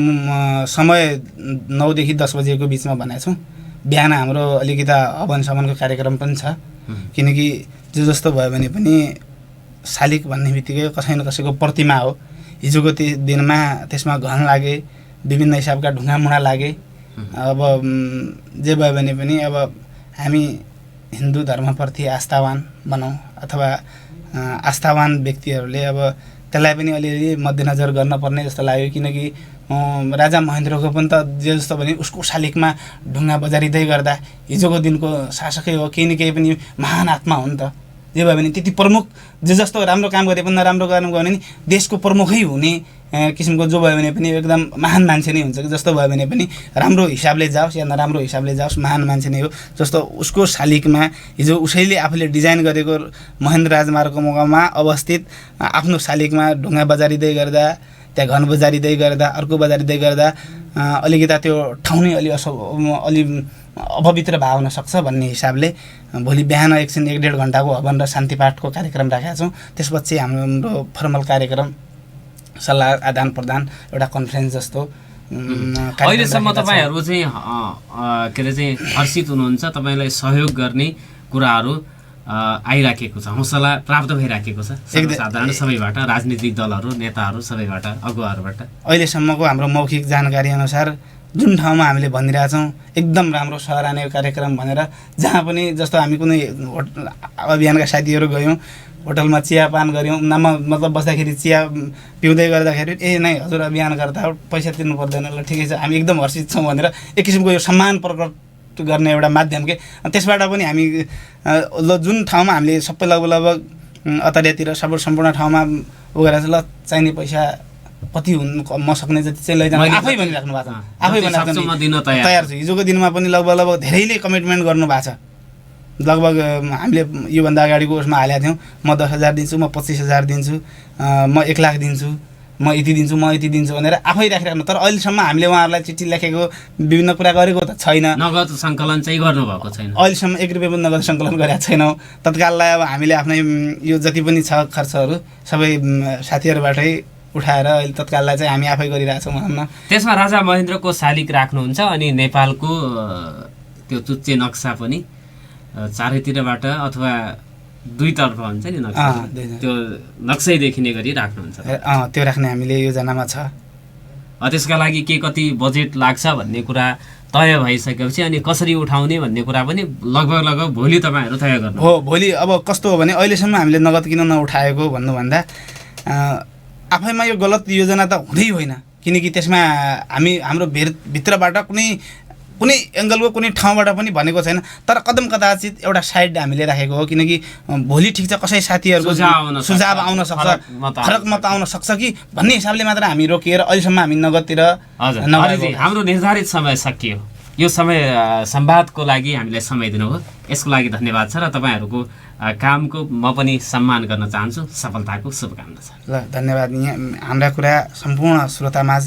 समय 9 देखि 10 बजेको बिचमा भनेको छौँ। बिहान हाम्रो अलिकति हवन समनको कार्यक्रम पनि छ, किनकि जो जस्तो भयो भने पनि शालिग भन्ने बित्तिकै कसै न कसैको प्रतिमा हो। हिजोको दिनमा त्यसमा घन लागे, विभिन्न हिसाबका ढुङ्गामुढा लागे। अब जे भयो भने पनि अब हामी हिन्दू धर्मप्रति आस्थावान भनौँ अथवा आस्थावान व्यक्तिहरूले अब त्यसलाई पनि अलिअलि मध्यनजर गर्नुपर्ने जस्तो लाग्यो, किनकि राजा महेन्द्रको पनि त जे जस्तो भने उसको शालिगमा ढुङ्गा बजारिँदै गर्दा हिजोको दिनको शासकै हो, केही न केही पनि महान आत्मा हो नि त। जे भयो भने त्यति प्रमुख, जे जस्तो राम्रो काम गरे पनि नराम्रो काम गऱ्यो भने देशको प्रमुखै हुने किसिमको जो भयो भने पनि एकदम महान मान्छे नै हुन्छ। जस्तो भयो भने पनि राम्रो हिसाबले जाओस् या नराम्रो हिसाबले जाओस् महान मान्छे नै हो। जस्तो उसको शालिगमा हिजो उसैले आफूले डिजाइन गरेको महेन्द्र राजमार्गको मौकामा अवस्थित आफ्नो शालिगमा ढुङ्गा बजारिँदै गर्दा, त्यहाँ घन बजारिँदै गर्दा, अर्को बजारिँदै गर्दा अलिकति त्यो ठाउँ नै अलि अपवित्र भाव हुन सक्छ भन्ने हिसाबले भोलि बिहान एकछिन 1-1.5 घन्टाको हवन र शान्तिपाठको कार्यक्रम राखेका छौँ। त्यसपछि हाम्रो फर्मल कार्यक्रम, सल्लाह आदान प्रदान, एउटा कन्फरेन्स जस्तो। अहिलेसम्म तपाईँहरू चाहिँ के अरे चाहिँ हर्षित हुनुहुन्छ, तपाईँलाई सहयोग गर्ने कुराहरू आइराखेको छ, हौसला प्राप्त भइराखेको छ सर्वसाधारण सबैबाट, राजनीतिक दलहरू, नेताहरू सबैबाट, अगुवाहरूबाट? अहिलेसम्मको हाम्रो मौखिक जानकारी अनुसार जुन ठाउँमा हामीले भनिरहेछौँ एकदम राम्रो सराहनीय कार्यक्रम भनेर, जहाँ पनि जस्तो हामी कुनै अभियानका साथीहरू गयौँ, होटलमा चियापान गऱ्यौँ, मतलब बस्दाखेरि चिया पिउँदै गर्दाखेरि नै हजुर अभियानकर्ता पैसा तिर्नु पर्दैन, ल ठिकै छ, हामी एकदम हर्षित छौँ भनेर एक किसिमको यो सम्मान प्रकट गर्ने एउटा माध्यम के। त्यसबाट पनि हामी जुन ठाउँमा हामीले सबै लगभग अतरियातिर सम्पूर्ण ठाउँमा उगेर चाहिँ ल चाहिने पैसा कति हुनु म सक्ने जति चाहिँ लैजानु आफै भनिराख्नु भएको छ, आफै भनिराख्नु तयार छु। हिजोको दिनमा पनि लगभग धेरैले कमिटमेन्ट गर्नु भएको छ। लगभग हामीले योभन्दा अगाडिको उसमा हालेका थियौँ, म 10,000 दिन्छु, म 25,000 दिन्छु, म 1 लाख दिन्छु, म यति दिन्छु, म यति दिन्छु भनेर आफै राखिराख्नु। तर अहिलेसम्म हामीले उहाँहरूलाई चिठी लेखेको विभिन्न कुरा गरेको त छैन, नगद सङ्कलन चाहिँ गर्नुभएको छैन, अहिलेसम्म 1 रुपियाँ पनि नगद सङ्कलन गरेका छैनौँ। तत्काललाई अब हामीले आफ्नै यो जति पनि छ खर्चहरू सबै साथीहरूबाटै उठाएर अहिले तत्काललाई चाहिँ हामी आफै गरिरहेछौँ भनौँ न। त्यसमा राजा महेन्द्रको शालिग राख्नुहुन्छ अनि नेपालको त्यो चुच्चे नक्सा पनि चारैतिरबाट अथवा दुईतर्फ हुन्छ नि नक्सा, त्यो नक्सै देखिने गरी राख्नुहुन्छ? त्यो राख्ने हामीले योजनामा छ। त्यसका लागि के कति बजेट लाग्छ भन्ने कुरा तय भइसकेपछि अनि कसरी उठाउने भन्ने कुरा पनि लगभग भोलि तपाईँहरू तय गर्नु हो। भोलि अब कस्तो हो भने अहिलेसम्म हामीले नगद किन नउठाएको भन्नुभन्दा आफैमा यो गलत योजना त हुँदै होइन, किनकि त्यसमा हाम्रो भित्रबाट कुनै एङ्गलको कुनै ठाउँबाट पनि भनेको छैन। तर कदम कदाचित एउटा साइड हामीले राखेको हो, किनकि भोलि ठिक छ कसै साथीहरूको सुझाव आउन सक्छ, फरक मत आउन सक्छ कि भन्ने हिसाबले मात्र हामी रोकिएर अहिलेसम्म हामी नगदतिर। हाम्रो निर्धारित समय सकियो, यो समय संवादको लागि हामीलाई समय दिनुभयो, यसको लागि धन्यवाद छ र तपाईँहरूको कामको म पनि सम्मान गर्न चाहन्छु। सफलताको शुभकामना छ। ल धन्यवाद। हाम्रा कुरा सम्पूर्ण श्रोतामाझ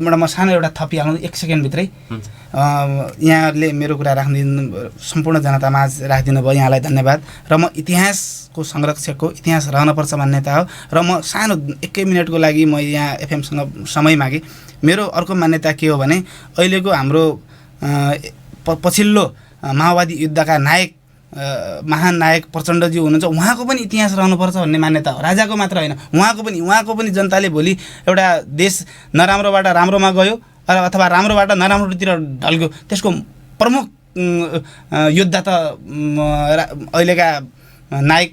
एउटा म सानो एउटा थपिहाल्नु 1 सेकेन्डभित्रै। यहाँहरूले मेरो कुरा राखिदिनु, सम्पूर्ण जनतामाझ राखिदिनु भयो, यहाँलाई धन्यवाद। र म इतिहासको संरक्षकको इतिहास रहनुपर्छ मान्यता हो र म सानो 1 मिनटको लागि म यहाँ एफएमसँग समय मागेँ। मेरो अर्को मान्यता के हो भने अहिलेको हाम्रो पछिल्लो माओवादी युद्धका नायक महान नायक प्रचण्डजी हुनुहुन्छ, उहाँको पनि इतिहास रहनुपर्छ भन्ने मान्यता हो। राजाको मात्र होइन, उहाँको पनि जनताले भोलि एउटा देश नराम्रोबाट राम्रोमा गयो अथवा राम्रोबाट नराम्रोतिर ढल्क्यो, त्यसको प्रमुख योद्धा त अहिलेका नायक,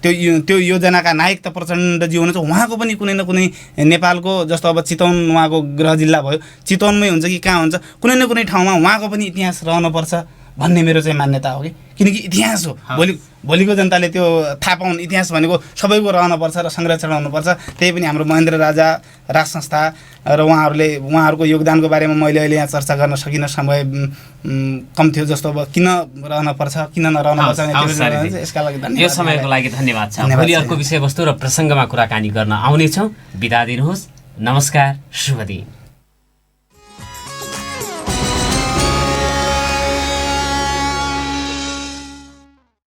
त्यो योजनाका नायक त प्रचण्डजी हुनुहुन्छ। उहाँको पनि कुनै न कुनै नेपालको जस्तो अब चितवन उहाँको गृह जिल्ला भयो, चितवनमै हुन्छ कि कहाँ हुन्छ, कुनै न कुनै ठाउँमा उहाँको पनि इतिहास रहनुपर्छ भन्ने मेरो चाहिँ मान्यता हो कि, किनकि इतिहास हो। भोलिको जनताले त्यो थाहा पाउन्, इतिहास भनेको सबैको रहनुपर्छ र संरक्षण हुनुपर्छ। त्यही पनि हाम्रो महेन्द्र राजा राज संस्था र उहाँहरूको योगदानको बारेमा मैले अहिले यहाँ चर्चा गर्न सकिनँ, समय कम थियो। जस्तो अब किन रहनुपर्छ किन नरहनुपर्छ यसका लागि धन्यवाद। यो समयको लागि धन्यवाद छ। भोलि अर्को विषयवस्तु र प्रसङ्गमा कुराकानी गर्न आउनेछौँ। बिदा दिनुहोस्। नमस्कार, शुभ दिन।